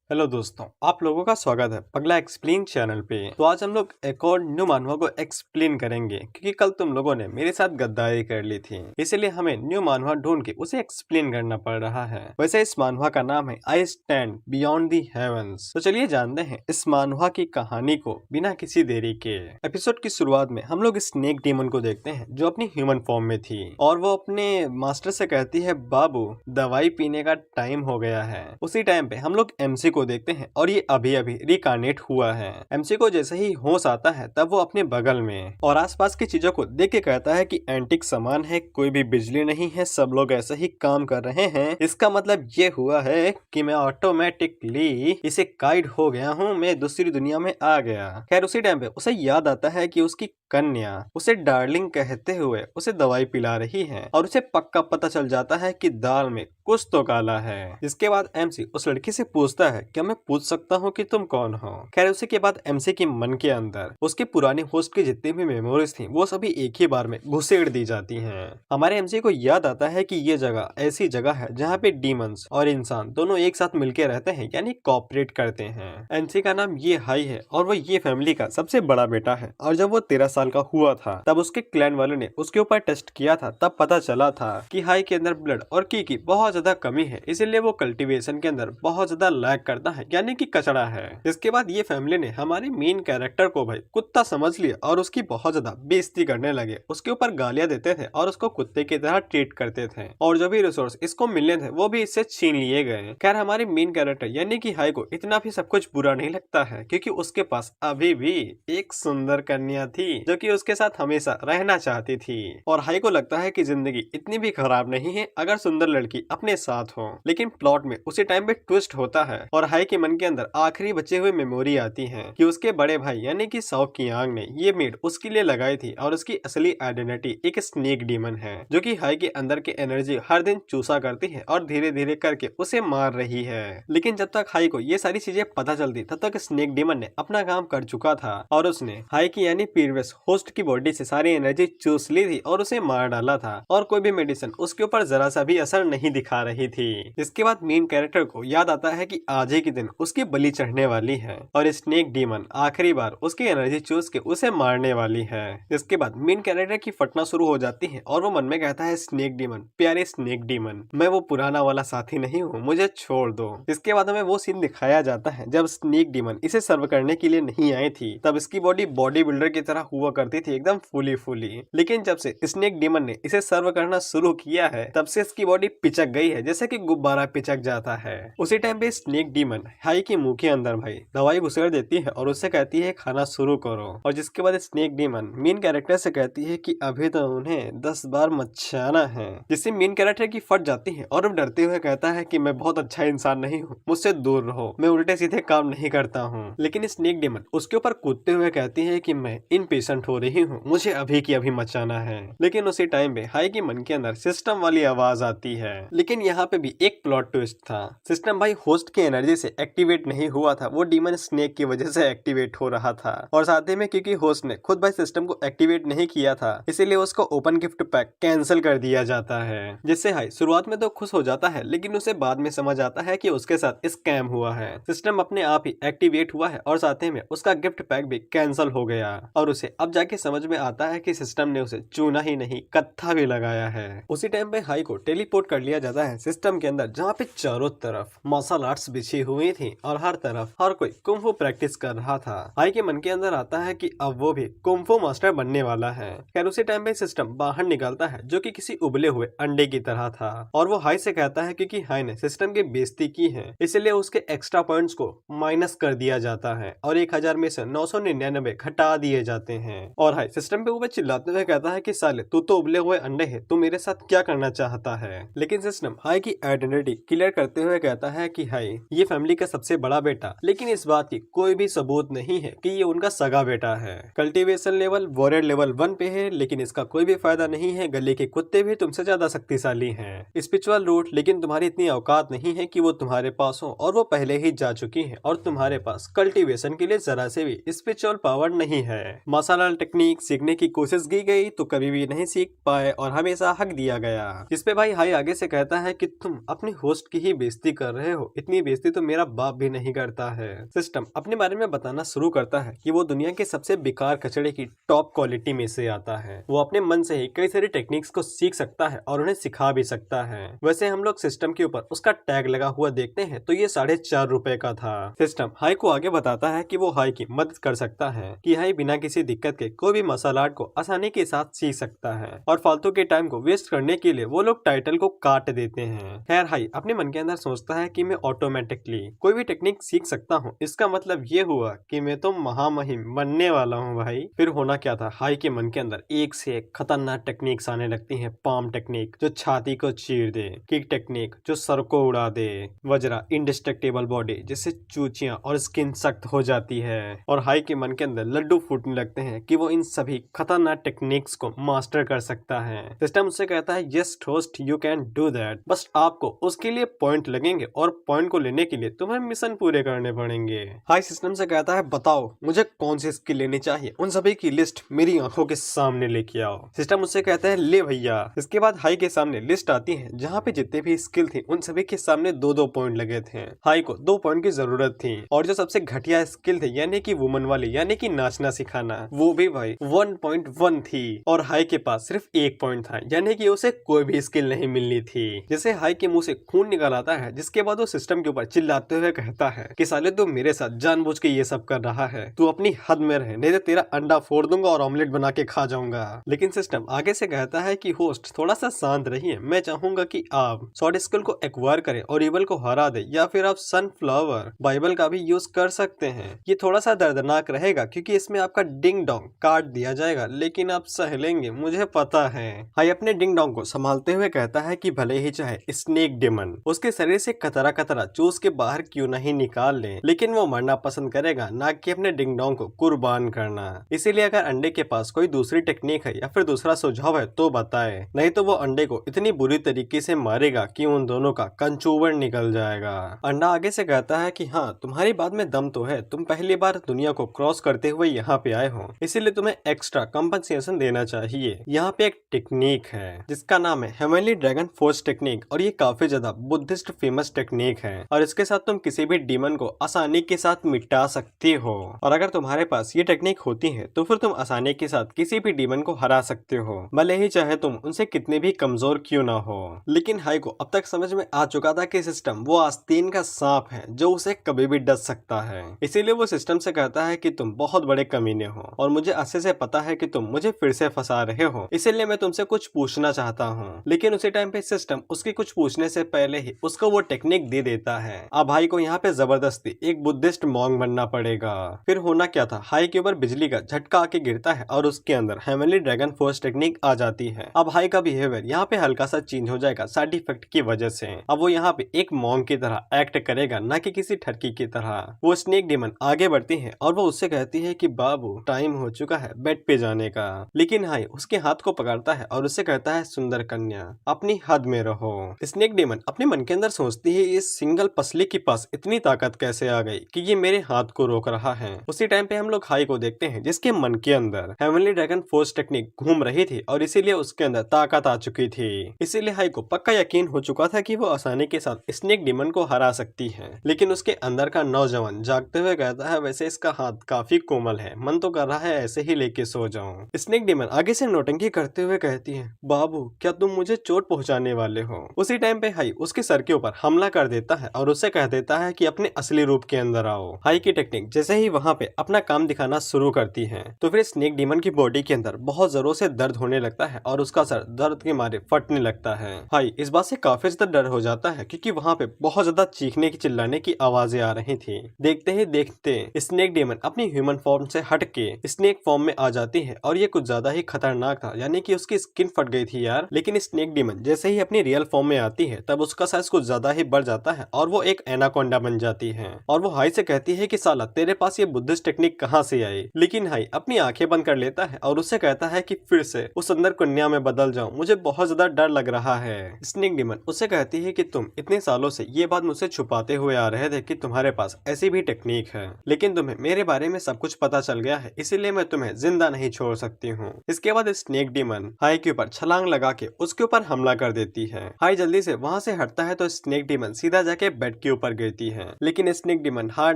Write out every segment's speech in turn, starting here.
Hello दोस्तों, आप लोगों का स्वागत है पगला एक्सप्लेन चैनल पे। तो आज हम लोग एक और न्यू मानवा को एक्सप्लेन करेंगे क्योंकि कल तुम लोगों ने मेरे साथ गद्दारी कर ली थी, इसलिए हमें न्यू मानवा ढूंढ के उसे एक्सप्लेन करना पड़ रहा है। वैसे इस मानवा का नाम है I stand beyond the heavens. तो चलिए जानते हैं इस मानवा की कहानी को बिना किसी देरी के। एपिसोड की शुरुआत में हम लोग स्नेक डीमन को देखते हैं जो अपनी ह्यूमन फॉर्म में थी और वो अपने मास्टर से कहती है, बाबू दवाई पीने का टाइम हो गया है। उसी टाइम पे हम लोग एमसी को देखते हैं और ये अभी अभी रिकार्नेट हुआ है। एमसी को जैसे ही होश आता है तब वो अपने बगल में और आसपास की चीजों को देख के कहता है कि एंटिक सामान है, कोई भी बिजली नहीं है, सब लोग ऐसे ही काम कर रहे हैं। इसका मतलब ये हुआ है कि मैं ऑटोमेटिकली इसे गाइड हो गया हूँ, मैं दूसरी दुनिया में आ गया। खैर उसी टाइम पे उसे याद आता है कि उसकी कन्या उसे डार्लिंग कहते हुए उसे दवाई पिला रही है और उसे पक्का पता चल जाता है कि दाल में कुछ तो काला है। इसके बाद एमसी उस लड़की से पूछता है, क्या मैं पूछ सकता हूँ कि तुम कौन हो? खैर उसी के बाद एमसी के मन के अंदर उसके पुराने होस्ट की जितनी भी मेमोरीज थी वो सभी एक ही बार में घुसेड़ दी जाती हैं। हमारे एमसी को याद आता है कि ये जगह ऐसी जगह है जहाँ पे डीमंस और इंसान दोनों एक साथ मिलकर रहते हैं, यानी कॉपरेट करते हैं। एमसी का नाम ये हाई है और वो ये फैमिली का सबसे बड़ा बेटा है और जब वो 13 साल का हुआ था तब उसके क्लैन वालों ने उसके ऊपर टेस्ट किया था, तब पता चला था कि हाई के अंदर ब्लड और की बहुत ज्यादा कमी है, इसीलिए वो कल्टीवेशन के अंदर बहुत ज्यादा लैग करता है, यानी कि कचड़ा है। इसके बाद ये फैमिली ने हमारे मेन कैरेक्टर को भाई कुत्ता समझ लिया और उसकी बहुत ज्यादा बेइज्जती करने लगे, उसके ऊपर गालियां देते थे और उसको कुत्ते की तरह ट्रीट करते थे और जो भी रिसोर्स इसको मिलने थे वो भी इससे छीन लिए गए। खैर हमारे मेन कैरेक्टर यानी कि हाई को इतना भी सब कुछ बुरा नहीं लगता है क्योंकि उसके पास अभी भी एक सुंदर कन्या थी जो कि उसके साथ हमेशा रहना चाहती थी और हाई को लगता है कि जिंदगी इतनी भी खराब नहीं है अगर सुंदर लड़की अपने साथ हो। लेकिन प्लॉट में उसी टाइम पे ट्विस्ट होता है और हाई के मन के अंदर आखिरी बचे हुए मेमोरी आती है कि उसके बड़े भाई यानी कि साओ कियांग ने ये मेड उसके लिए लगाई थी और उसकी असली आइडेंटिटी एक स्नेक डीमन है जो कि हाई के अंदर की एनर्जी हर दिन चूसा करती है और धीरे धीरे करके उसे मार रही है। लेकिन जब तक हाई को ये सारी चीजें पता चलती तब तक स्नेक डीमन ने अपना काम कर चुका था और उसने हाई की यानी प्रीवियस होस्ट की बॉडी से सारी एनर्जी चूस ली थी और उसे मार डाला था और कोई भी मेडिसिन उसके ऊपर जरा सा भी असर नहीं दिखा रही थी। इसके बाद मेन कैरेक्टर को याद आता है कि आज ही के दिन उसकी बलि चढ़ने वाली है और स्नेक डीमन आखिरी बार उसकी एनर्जी चूस के उसे मारने वाली है। इसके बाद मेन कैरेक्टर की फटना शुरू हो जाती है और वो मन में कहता है, स्नेक डीमन, प्यारे स्नेक डीमन, मैं वो पुराना वाला साथी नहीं हूँ, मुझे छोड़ दो। इसके बाद हमें वो सीन दिखाया जाता है जब स्नेक डीमन इसे सर्व करने के लिए नहीं आई थी, तब इसकी बॉडी बॉडी बिल्डर की तरह हुआ करती थी, एकदम फुली फुली। लेकिन जब से स्नेक डीमन ने इसे सर्व करना शुरू किया है तब से इसकी बॉडी पिचक गई है, जैसे कि गुब्बारा पिचक जाता है। उसी टाइम पे स्नेक डीमन हाई के मुंह के अंदर भाई दवाई घुसेड़ देती है और उससे कहती है खाना शुरू करो और जिसके बाद स्नेक डीमन मेन कैरेक्टर से कहती है कि अभी तो उन्हें 10 बार मचाना है, जिससे मेन कैरेक्टर की फट जाती है और वो डरते हुए कहता है कि मैं बहुत अच्छा इंसान नहीं हूँ, मुझसे दूर रहो, मैं उल्टे सीधे काम नहीं करता हूँ। लेकिन स्नेक डीमन उसके ऊपर कूदते हुए कहती है कि मैं इनपेशेंट हो रही हूँ, मुझे अभी की अभी मचाना है। लेकिन उसी टाइम पे हाई के मन के अंदर सिस्टम वाली आवाज आती है। लेकिन यहाँ पे भी एक प्लॉट ट्विस्ट था, सिस्टम भाई होस्ट की एनर्जी से एक्टिवेट नहीं हुआ था, वो डीमन स्नेक की वजह से एक्टिवेट हो रहा था और साथ ही में क्योंकि होस्ट ने खुद भाई सिस्टम को एक्टिवेट नहीं किया था इसीलिए उसको ओपन गिफ्ट पैक कैंसिल कर दिया जाता है, जिससे हाई शुरुआत में तो खुश हो जाता है लेकिन उसे बाद में समझ आता है कि उसके साथ स्कैम हुआ है, सिस्टम अपने आप ही एक्टिवेट हुआ है और साथ ही में उसका गिफ्ट पैक भी कैंसिल हो गया और उसे अब जाके समझ में आता है कि सिस्टम ने उसे चूना ही नहीं कत्था भी लगाया है। उसी टाइम पे हाई को टेलीपोर्ट कर लिया जाता है सिस्टम के अंदर जहाँ पे चारों तरफ मार्शल आर्ट्स बिछी हुई थी और हर तरफ हर कोई कुंफू प्रैक्टिस कर रहा था। हाई के मन के अंदर आता है कि अब वो भी कुंफू मास्टर बनने वाला है। खैर उसी टाइम पे सिस्टम बाहर निकलता है जो कि किसी उबले हुए अंडे की तरह था और वो हाई से कहता है क्योंकि हाई ने सिस्टम की बेइज्जती की है इसलिए उसके एक्स्ट्रा पॉइंट्स को माइनस कर दिया जाता है और 1000 में से 999 घटा दिए जाते हैं। और हाई सिस्टम पे ऊपर चिल्लाते हुए कहता है कि साले तू तो उबले हुए अंडे है, तू मेरे साथ क्या करना चाहता है। लेकिन सिस्टम हाई की आइडेंटिटी क्लियर करते हुए कहता है कि हाई ये फैमिली का सबसे बड़ा बेटा, लेकिन इस बात की कोई भी सबूत नहीं है कि ये उनका सगा बेटा है। कल्टीवेशन लेवल वॉरियर लेवल 1 पे है लेकिन इसका कोई भी फायदा नहीं है, गले के कुत्ते भी तुमसे ज्यादा शक्तिशाली हैं। स्पिरिचुअल रूट लेकिन तुम्हारी इतनी औकात नहीं है कि वो तुम्हारे पास हो और वो पहले ही जा चुकी है और तुम्हारे पास कल्टीवेशन के लिए जरा से भी स्पिरिचुअल पावर नहीं है। मार्शल ओवरऑल टेक्निक सीखने की कोशिश की गई तो कभी भी नहीं सीख पाए और हमेशा हक दिया गया। जिस पे भाई हाई आगे से कहता है कि तुम अपने होस्ट की ही बेइज्जती कर रहे हो, इतनी बेइज्जती तो मेरा बाप भी नहीं करता है। सिस्टम अपने बारे में बताना शुरू करता है कि वो दुनिया के सबसे बेकार कचड़े की टॉप क्वालिटी में से आता है। वो अपने मन से ही कई सारी टेक्निक्स को सीख सकता है और उन्हें सिखा भी सकता है। वैसे हम लोग सिस्टम के ऊपर उसका टैग लगा हुआ देखते हैं तो ये 4.5 रुपए का था। सिस्टम हाई को आगे बताता है कि वो हाई की मदद कर सकता है कि हाई बिना किसी दिक्कत के कोई भी मार्शल आर्ट को आसानी के साथ सीख सकता है और फालतू के टाइम को वेस्ट करने के लिए वो लोग टाइटल को काट देते हैं। खैर हाई अपने मन के अंदर सोचता है कि मैं ऑटोमेटिकली कोई भी टेक्निक सीख सकता हूँ, इसका मतलब ये हुआ कि मैं तो महामहिम बनने वाला हूँ भाई। फिर होना क्या था, हाई के मन के अंदर एक से एक खतरनाक टेक्निक्स आने लगती हैं। पाम टेक्निक जो छाती को चीर दे, किक टेक्निक जो सर को उड़ा दे, वज्रा इंडिस्ट्रक्टेबल बॉडी जिससे चूचियां और स्किन सख्त हो जाती है। और हाई के मन के अंदर लड्डू फूटने लगते हैं कि वो इन सभी खतरनाक टेक्निक्स को मास्टर कर सकता है। सिस्टम उससे कहता है yes host you can do that, बस आपको उसके लिए पॉइंट लगेंगे और पॉइंट को लेने के लिए तुम्हें मिशन पूरे करने पड़ेंगे। हाई सिस्टम से कहता है बताओ मुझे कौन सी स्किल लेनी चाहिए, उन सभी की लिस्ट मेरी आंखों के सामने लेके आओ। सिस्टम उससे कहता है ले भैया। इसके बाद हाई के सामने लिस्ट आती है जहाँ पे जितने भी स्किल थी उन सभी के सामने 2-2 पॉइंट लगे थे। हाई को 2 पॉइंट की जरूरत थी और जो सबसे घटिया स्किल थे यानी कि वुमन वाली यानी कि नाचना सिखाना, वो भी भाई 1.1 थी और हाई के पास सिर्फ 1 पॉइंट था यानी कि उसे कोई भी स्किल नहीं मिलनी थी। जैसे हाई के मुंह से खून निकल आता है जिसके बाद वो सिस्टम के ऊपर चिल्लाते हुए कहता है कि साले तू मेरे साथ जानबूझ के ये सब कर रहा है, तू अपनी हद में रहे नहीं तो तेरा अंडा फोड़ दूंगा और ऑमलेट बना के खा जाऊंगा। लेकिन सिस्टम आगे से कहता है कि होस्ट थोड़ा सा शांत रहिए, मैं चाहूंगा कि आप शॉर्ट स्किल को एक्वायर करें और इवल को हरा दे या फिर आप सनफ्लावर बाइबल का भी यूज कर सकते हैं। ये थोड़ा सा दर्दनाक रहेगा क्योंकि इसमें आपका डिंग डोंग काट दिया जाएगा लेकिन आप सह लेंगे मुझे पता है। हाई अपने डिंग डोंग को संभालते हुए कहता है कि भले ही चाहे स्नेक डेमन उसके शरीर से कतरा कतरा चूस के बाहर क्यों नहीं निकाल ले, लेकिन वो मरना पसंद करेगा ना कि अपने डिंग डोंग को कुर्बान करना। इसीलिए अगर अंडे के पास कोई दूसरी टेक्निक है या फिर दूसरा सुझाव है तो बताए, नहीं तो वो अंडे को इतनी बुरी तरीके से मारेगा कि उन दोनों का कंचूवर निकल जाएगा। अंडा आगे से कहता है कि हाँ तुम्हारी बात में दम तो है, तुम पहली बार दुनिया को क्रॉस करते हुए यहाँ पे आए हो इसीलिए तुम्हें एक्स्ट्रा कंपनसेशन देना चाहिए। यहाँ पे एक टेक्निक है जिसका नाम है हेवनली ड्रैगन फोर्स टेक्निक और ये काफी ज्यादा बुद्धिस्ट फेमस टेक्निक है और इसके साथ तुम किसी भी डीमन को आसानी के साथ मिटा सकती हो और अगर तुम्हारे पास ये टेक्निक होती है तो फिर तुम आसानी के साथ किसी भी डीमन को हरा सकते हो, भले ही चाहे तुम उनसे कितने भी कमजोर क्यों ना हो। लेकिन हाई को अब तक समझ में आ चुका था कि सिस्टम वो आस्तीन का सांप है जो उसे कभी भी डस सकता है। इसीलिए वो सिस्टम से कहता है कि तुम बहुत बड़े कमीने हो और मुझे अच्छे से पता है कि तुम मुझे फिर से फंसा रहे हो, इसीलिए मैं तुमसे कुछ पूछना चाहता हूँ। लेकिन उसी टाइम पे सिस्टम उसके कुछ पूछने से पहले ही उसको वो टेक्निक दे देता है। अब हाई को यहाँ पे जबरदस्ती एक बुद्धिस्ट मॉन्ग बनना पड़ेगा। फिर होना क्या था, हाई के ऊपर बिजली का झटका आके गिरता है और उसके अंदर हेवनली ड्रैगन फोर्स टेक्निक आ जाती है। अब हाई का बिहेवियर यहाँ पे हल्का सा चेंज हो जाएगा साइड इफेक्ट की वजह से। अब वो यहाँ पे एक मॉन्ग की तरह एक्ट करेगा ना कि किसी ठरकी की तरह। वो स्नेक डीमन आगे बढ़ती है और वो उससे कहती है कि बाबू टाइम हो चुका है बेड पे जाने का। लेकिन हाई उसके हाथ को पकड़ता है और उससे कहता है सुंदर कन्या अपनी हद में रहो। स्नेक डीमन अपने मन के अंदर सोचती है इस सिंगल पसली के पास इतनी ताकत कैसे आ गई कि ये मेरे हाथ को रोक रहा है। उसी टाइम पे हम लोग हाई को देखते हैं जिसके मन के अंदर हेवनली ड्रैगन फोर्स टेक्निक घूम रही थी और इसीलिए उसके अंदर ताकत आ चुकी थी। इसीलिए हाई को पक्का यकीन हो चुका था कि वो आसानी के साथ स्नेक डीमन को हरा सकती है। लेकिन उसके अंदर का नौजवान जागते हुए कहता है वैसे इसका हाथ काफी कोमल है, मन तो कर रहा है ऐसे ही लेके सो जाऊं। स्नेक डीमन आगे से नौटंकी करते हुए कहती है बाबू क्या तुम मुझे चोट पहुंचाने वाले हो। उसी टाइम पे हाई उसके सर के ऊपर हमला कर देता है और उससे कह देता है कि अपने असली रूप के अंदर आओ। हाई की टेक्निक जैसे ही वहाँ पे अपना काम दिखाना शुरू करती है तो फिर स्नेक डीमन की बॉडी के अंदर बहुत जोरों से दर्द होने लगता है और उसका सर दर्द के मारे फटने लगता है। हाई इस बात से काफी ज्यादा डर हो जाता है क्योंकि वहाँ पे बहुत ज्यादा चीखने की चिल्लाने की आवाजें आ रही थी। देखते ही देखते स्नेक डीमन अपनी ह्यूमन फॉर्म से हट के स्नेक फॉर्म में आ जाती है और ये कुछ ज्यादा ही खतरनाक था, यानी कि उसकी स्किन फट गई थी यार। लेकिन स्नेक डीमन जैसे ही अपनी रियल फॉर्म में आती है तब उसका साइज कुछ ज्यादा ही बढ़ जाता है और वो एक एनाकोंडा बन जाती है और वो हाई से कहती है कि साला तेरे पास ये बुद्धिस्ट टेक्निक कहाँ से आई। लेकिन हाई अपनी आंखें बंद कर लेता है और उससे कहता है कि फिर से उस सुंदर कन्या में बदल जाऊं, मुझे बहुत ज्यादा डर लग रहा है। स्नेक डीमन उससे कहती है कि तुम इतने सालों से ये बात मुझसे छुपाते हुए आ रहे थे कि तुम्हारे पास ऐसी भी टेक्निक है, लेकिन तुम्हें मेरे बारे में सब कुछ पता चल गया है, इसीलिए लिए मैं तुम्हें जिंदा नहीं छोड़ सकती हूँ। इसके बाद स्नेक डीमन हाई के ऊपर छलांग लगा के उसके ऊपर हमला कर देती है। हाई जल्दी से वहाँ से हटता है तो स्नेक डीमन सीधा जाके बेड के ऊपर गिरती है, लेकिन स्नेक डीमन हार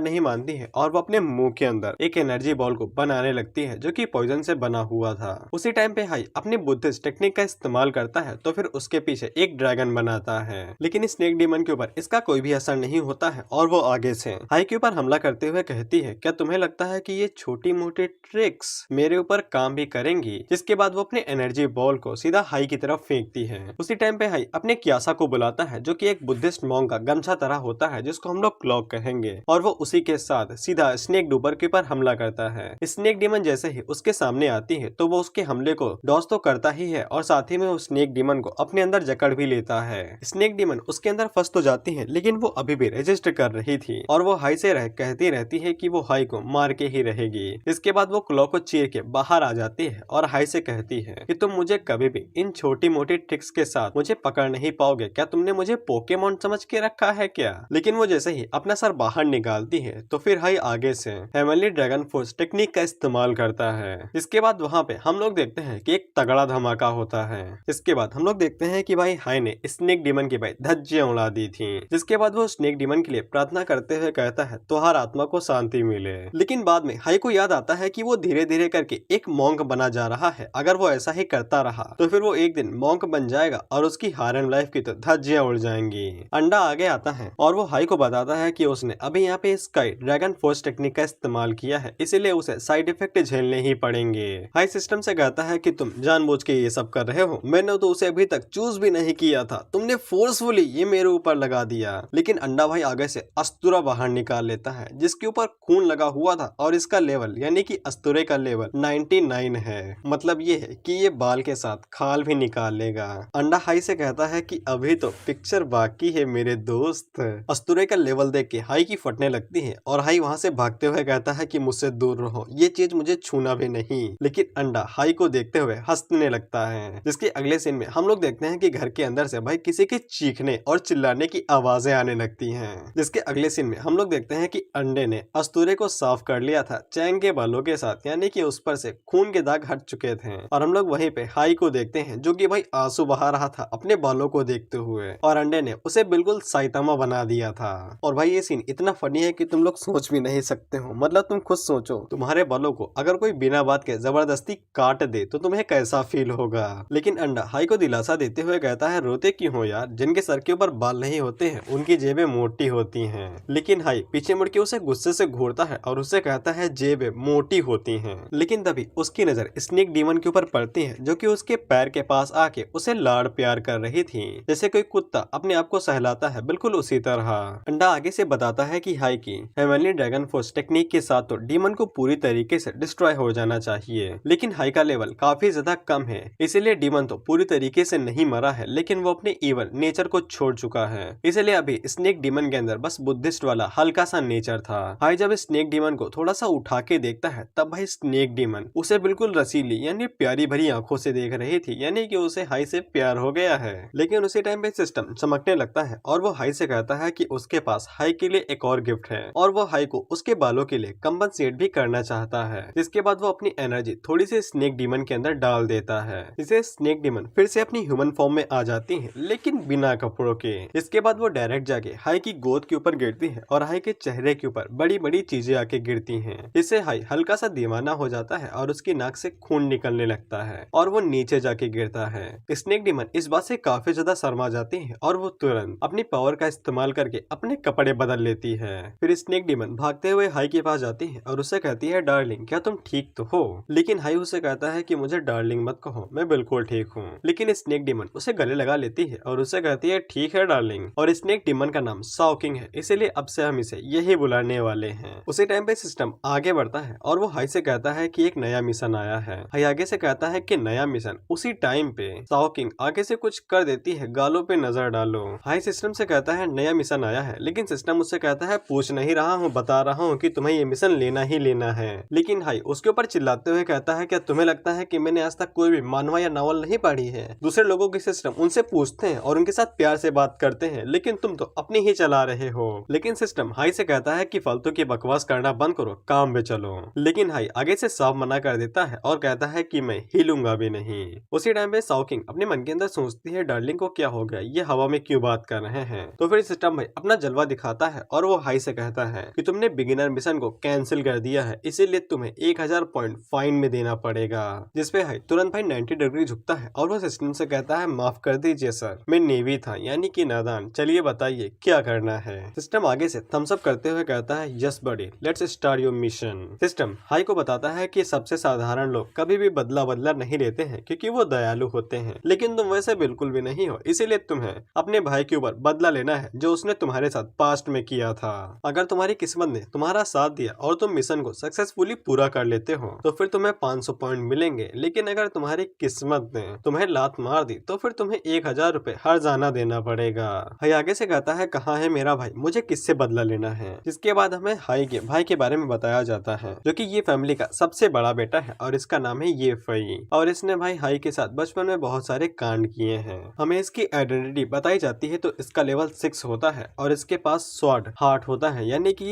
नहीं मानती है और वो अपने मुंह के अंदर एक एनर्जी बॉल को बनाने लगती है जो कि पॉइजन से बना हुआ था। उसी टाइम पे हाई अपनी बुद्धिस्ट टेक्निक का इस्तेमाल करता है तो फिर उसके पीछे एक ड्रैगन बनाता है, लेकिन स्नेक डीमन के ऊपर इसका कोई भी असर नहीं होता है और वो आगे से हाई के ऊपर हमला करते हुए कहती है, क्या तुम्हें लगता है कि ये छोटी मोटी ट्रिक्स मेरे ऊपर काम भी करेंगी? जिसके बाद वो अपने एनर्जी बॉल को सीधा हाई की तरफ फेंकती है। उसी टाइम पे हाई अपने क्यासा को बुलाता है जो कि एक बुद्धिस्ट मॉन्क का गमछा तरह होता है जिसको हम लोग क्लॉक कहेंगे, और वो उसी के साथ सीधा स्नेक डूबर के ऊपर हमला करता है। स्नेक डीमन जैसे ही उसके सामने आती है तो वो उसके हमले को डॉज तो करता ही है और साथ ही में वो स्नेक डीमन को अपने अंदर जकड़ भी लेता है। स्नेक डीमन उसके अंदर फंस तो जाती है लेकिन वो अभी भी रेजिस्ट कर रही थी और वो हाई से कहती रहती है कि वो हाई को मार के ही रहेगी। इसके बाद वो क्लॉक को चीर के बाहर आ जाती है और हाई से कहती है कि तुम मुझे कभी भी इन छोटी मोटी ट्रिक्स के साथ मुझे पकड़ नहीं पाओगे, क्या तुमने मुझे पोकेमॉन समझ के रखा है क्या? लेकिन वो जैसे ही अपना सर बाहर निकालती है तो फिर हाई आगे से हेवनली ड्रैगन फोर्स टेक्निक का इस्तेमाल करता है। इसके बाद वहाँ पे हम लोग देखते हैं कि एक तगड़ा धमाका होता है। इसके बाद हम लोग देखते हैं कि भाई हाई ने स्नेक डीमन की भाई धज्जियां उड़ा दी थी, जिसके बाद वो स्नेक डीमन के लिए प्रार्थना करते हुए कहता है तुम्हार आत्मा को शांति मिले। लेकिन बाद में हाई को याद आता है कि वो धीरे धीरे करके एक मॉन्क बना जा रहा है, अगर वो ऐसा ही करता रहा तो फिर वो एक दिन मॉन्क बन जाएगा और उसकी हारम लाइफ की तो धज्जियां उड़ जाएंगी। अंडा आगे आता है और वो हाई को बताता है कि उसने अभी यहाँ पे स्काई ड्रैगन फोर्स टेक्निक का इस्तेमाल किया है, इसीलिए उसे साइड इफेक्ट झेलने ही पड़ेंगे। हाई सिस्टम से कहता है कि तुम जानबूझ के ये सब कर रहे हो, मैंने तो उसे अभी तक चूज भी नहीं किया था, तुमने फोर्सफुली ये मेरे ऊपर लगा दिया। लेकिन अंडा भाई आगे से अस्तुरा बाहर निकाल लेता है जिसके ऊपर खून लगा हुआ था और इसका लेवल यानी कि अस्तुरे का लेवल 99 है, मतलब ये है कि ये बाल के साथ खाल भी निकाल लेगा। अंडा हाई से कहता है कि अभी तो पिक्चर बाकी है मेरे दोस्त। अस्तुरे का लेवल देख के हाई की फटने लगती है और हाई वहाँ से भागते हुए कहता है कि मुझसे दूर रहो, ये चीज मुझे छूना भी नहीं। लेकिन अंडा हाई को देखते हुए हंसने लगता है। जिसके अगले सीन में हम लोग देखते हैं कि घर के अंदर से भाई किसी के चीखने और चिल्लाने की आवाजें आने लगती हैं। जिसके अगले सीन में हम लोग देखते हैं कि अंडे ने अस्तूरे को साफ कर लिया था चैंग के बालों के साथ, यानी कि उस पर से खून के दाग हट चुके थे। और हम लोग वहीं पे हाई को देखते हैं जो कि भाई आंसू बहा रहा था अपने बालों को देखते हुए, और अंडे ने उसे बिल्कुल साइतामा बना दिया था। और भाई ये सीन इतना फनी है कि तुम लोग सोच भी नहीं सकते हो, मतलब तुम खुद सोचो तुम्हारे बालों को अगर कोई बिना बात के जबरदस्ती काट दे तो तुम्हें कैसा फील होगा। लेकिन अंडा हाई को दिलासा देते हुए कहता है रोते क्यों हो यार, जिनके सर के ऊपर बाल नहीं होते हैं उनकी जेबें मोटी होती हैं। लेकिन हाई पीछे मुड़ के उसे गुस्से से घूरता है और उसे कहता है जेबें मोटी होती हैं। लेकिन तभी उसकी नजर स्नेक डीमन के ऊपर पड़ती है जो कि उसके पैर के पास आके उसे लाड़ प्यार कर रही थी, जैसे कोई कुत्ता अपने आप को सहलाता है, बिल्कुल उसी तरह। अंडा आगे से बताता है कि हाई की हेवनली ड्रैगन फोर्स टेक्निक के साथ तो डीमन को पूरी तरीके से डिस्ट्रॉय हो जाना चाहिए, लेकिन हाई का लेवल काफी ज्यादा कम है, इसीलिए डीमन तो पूरी तरीके से नहीं मरा है, लेकिन वो अपने इवल नेचर को छोड़ चुका है। इसलिए अभी स्नेक डीमन के अंदर बस बुद्धिस्ट वाला हल्का सा नेचर था। हाई जब स्नेक डीमन को थोड़ा सा उठा के देखता है तब भाई स्नेक डीमन उसे बिल्कुल रसीली यानी प्यारी भरी आंखों से देख रही थी, यानी कि उसे हाई से प्यार हो गया है। लेकिन उसी टाइम पे सिस्टम चमकने लगता है और वो हाई से कहता है कि उसके पास हाई के लिए एक और गिफ्ट है और वो हाई को उसके बालों के लिए कंपनसेट भी करना चाहता है। जिसके बाद वो अपनी एनर्जी थोड़ी सी स्नेक डीमन के अंदर डाल देता है, इसे स्नेक डीमन फिर से अपनी ह्यूमन फॉर्म में आ जाती है, लेकिन बिना कपड़ों के। इसके बाद वो डायरेक्ट जाके हाई की गोद के ऊपर गिरती है और हाई के चेहरे के ऊपर बड़ी बड़ी चीजें आके गिरती हैं। इससे हाई हल्का सा दीवाना हो जाता है और उसकी नाक से खून निकलने लगता है और वो नीचे जाके गिरता है। स्नेक डीमन इस बात से काफी ज्यादा शर्मा जाती है और वो तुरंत अपनी पावर का इस्तेमाल करके अपने कपड़े बदल लेती है। फिर स्नेक डीमन भागते हुए हाई के पास जाती है और उसे कहती है डार्लिंग क्या तुम ठीक तो हो? लेकिन हाई उसे कहता है कि मुझे डार्लिंग मत कहो, मैं बिल्कुल ठीक हूँ। लेकिन स्नेक डीमन उसे गले लगा लेती है और उसे कहती है ठीक है डार्लिंग। और स्नेक डीमन का नाम शॉकिंग है, इसीलिए अब से हम इसे यही बुलाने वाले हैं। उसी टाइम पे सिस्टम आगे बढ़ता है और वो हाई से कहता है कि एक नया मिशन आया है। हाई आगे से कहता है कि नया मिशन। उसी टाइम पे शॉकिंग आगे से कुछ कर देती है, गालों पे नजर डालो। हाई सिस्टम से कहता है नया मिशन आया है, लेकिन सिस्टम उससे कहता है पूछ नहीं रहा हूँ, बता रहा हूँ कि तुम्हें ये मिशन लेना ही लेना है। लेकिन हाई उसके ऊपर चिल्लाते हुए कहता है क्या तुम्हें लगता है कि मैंने आज तक कोई भी मानवा या नॉवल नहीं पढ़ी है? दूसरे लोगों की सिस्टम उनसे पूछते हैं और उनके साथ प्यार से बात करते हैं, लेकिन तुम तो अपनी ही चला रहे हो। लेकिन सिस्टम हाई से कहता है कि फालतू की बकवास करना बंद करो, काम पे चलो। लेकिन हाई हाई आगे से साफ मना कर देता है और कहता है कि मैं हिलूंगा भी नहीं। उसी टाइम पे साउकिंग अपने मन के अंदर सोचती है डार्लिंग को क्या हो गया, ये हवा में क्यों बात कर रहे हैं। तो फिर सिस्टम भाई अपना जलवा दिखाता है और वो हाई से कहता है कि तुमने बिगिनर मिशन को कैंसिल कर दिया है, इसीलिए तुम्हें 1000 पॉइंट फाइन में देना पड़ेगा। जिसपे हाई तुरंत भाई 90 डिग्री झुकता है और वो सिस्टम से कहता है माफ कर दीजिए सर, मैं नेवी था यानी कि नादान, चलिए बताइए क्या करना है। सिस्टम आगे से थम्स अप करते हुए कहता है yes buddy, let's start your mission. System हाई को बताता है कि सबसे साधारण लोग कभी भी बदला नहीं लेते हैं क्योंकि वो दयालु होते हैं, लेकिन तुम वैसे बिल्कुल भी नहीं हो, इसीलिए तुम्हें अपने भाई के ऊपर बदला लेना है जो उसने तुम्हारे साथ पास्ट में किया था। अगर तुम्हारी किस्मत ने तुम्हारा साथ दिया और तुम मिशन को सक्सेसफुली पूरा कर लेते हो तो फिर तुम्हें 500 पॉइंट मिलेंगे, लेकिन अगर तुम्हारी किस्मत ने तुम्हें लात मार दी तो फिर तुम्हें 1000 रुपए हर जाना देना पड़ेगा। हाई आगे से कहता है कहाँ है मेरा भाई, मुझे किससे बदला लेना है। जिसके बाद हमें हाई के भाई के बारे में बताया जाता है जो कि ये फैमिली का सबसे बड़ा बेटा है और इसका नाम है ये फई, और इसने भाई हाई के साथ बचपन में बहुत सारे कांड किए हैं। हमें इसकी आइडेंटिटी बताई जाती है तो इसका लेवल 6 होता है और इसके पास स्वॉर्ड हार्ट होता है, यानी कि